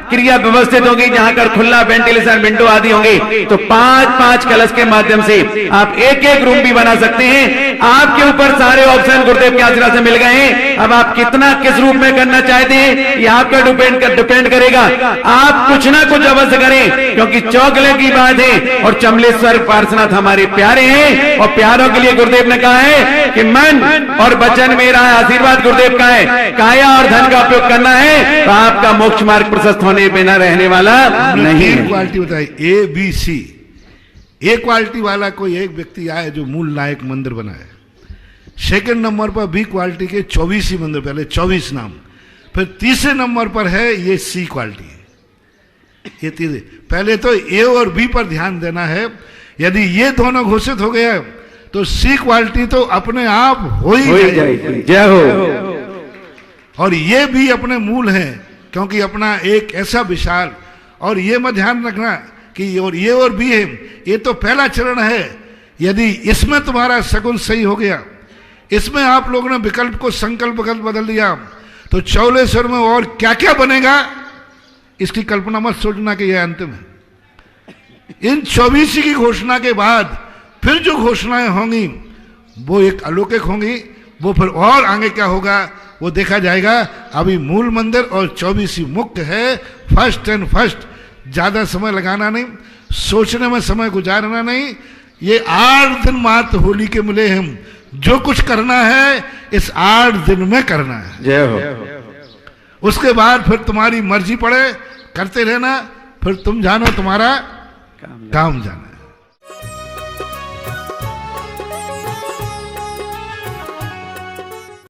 क्रिया व्यवस्थित होगी, जहां कर खुला वेंटिलेशन विंडो आदि होंगे। तो 5-5 कलश के माध्यम से आप एक एक रूम भी बना सकते हैं। आपके ऊपर सारे ऑप्शन गुरुदेव के आशीर्वाद से मिल गए हैं। अब आप कितना किस रूप में करना चाहते हैं ये आपका डिपेंड करेगा। आप कुछ ना कुछ अवश्य करें, क्योंकि चौगले की बात है और चमलेश्वर पार्श्वनाथ हमारे प्यारे हैं। और प्यारों के लिए गुरुदेव ने कहा है कि मन और वचन मेरा है, आशीर्वाद गुरुदेव का है, काया और धन का उपयोग करना है तो आपका मोक्ष मार्ग प्रशस्त होने बिना रहने वाला नहीं है। क्वालिटी बताई ABC। ए क्वालिटी वाला कोई एक व्यक्ति आए जो मूल नायक मंदिर बनाए। सेकंड नंबर पर B क्वालिटी के 24 ही मंदिर, पहले 24 नाम। फिर तीसरे नंबर पर है ये C क्वालिटी। ये तीसरे, पहले तो A और B पर ध्यान देना है। यदि ये दोनों घोषित हो गया तो C क्वालिटी तो अपने आप हो ही जाएगी। जय हो। और ये भी अपने मूल हैं, क्योंकि अपना एक ऐसा विशाल, और ये मत ध्यान रखना कि और ये और भी है, ये तो पहला चरण है। यदि इसमें तुम्हारा सगुन सही हो गया, इसमें आप लोगों ने विकल्प को संकल्प बदल दिया, तो चौलेश्वर में और क्या क्या बनेगा इसकी कल्पना मत सोचना कि यह अंतिम है। इन 24 की घोषणा के बाद फिर जो घोषणाएं होंगी वो एक अलौकिक होंगी। वो फिर और आगे क्या होगा वो देखा जाएगा। अभी मूल मंदिर और 24 मुक्त है। फर्स्ट एंड फर्स्ट, ज्यादा समय लगाना नहीं, सोचने में समय गुजारना नहीं। ये 8 दिन मात्र होली के मिले हम, जो कुछ करना है इस 8 दिन में करना है। जय हो। उसके बाद फिर तुम्हारी मर्जी पड़े, करते रहना, फिर तुम जानो तुम्हारा काम जानो।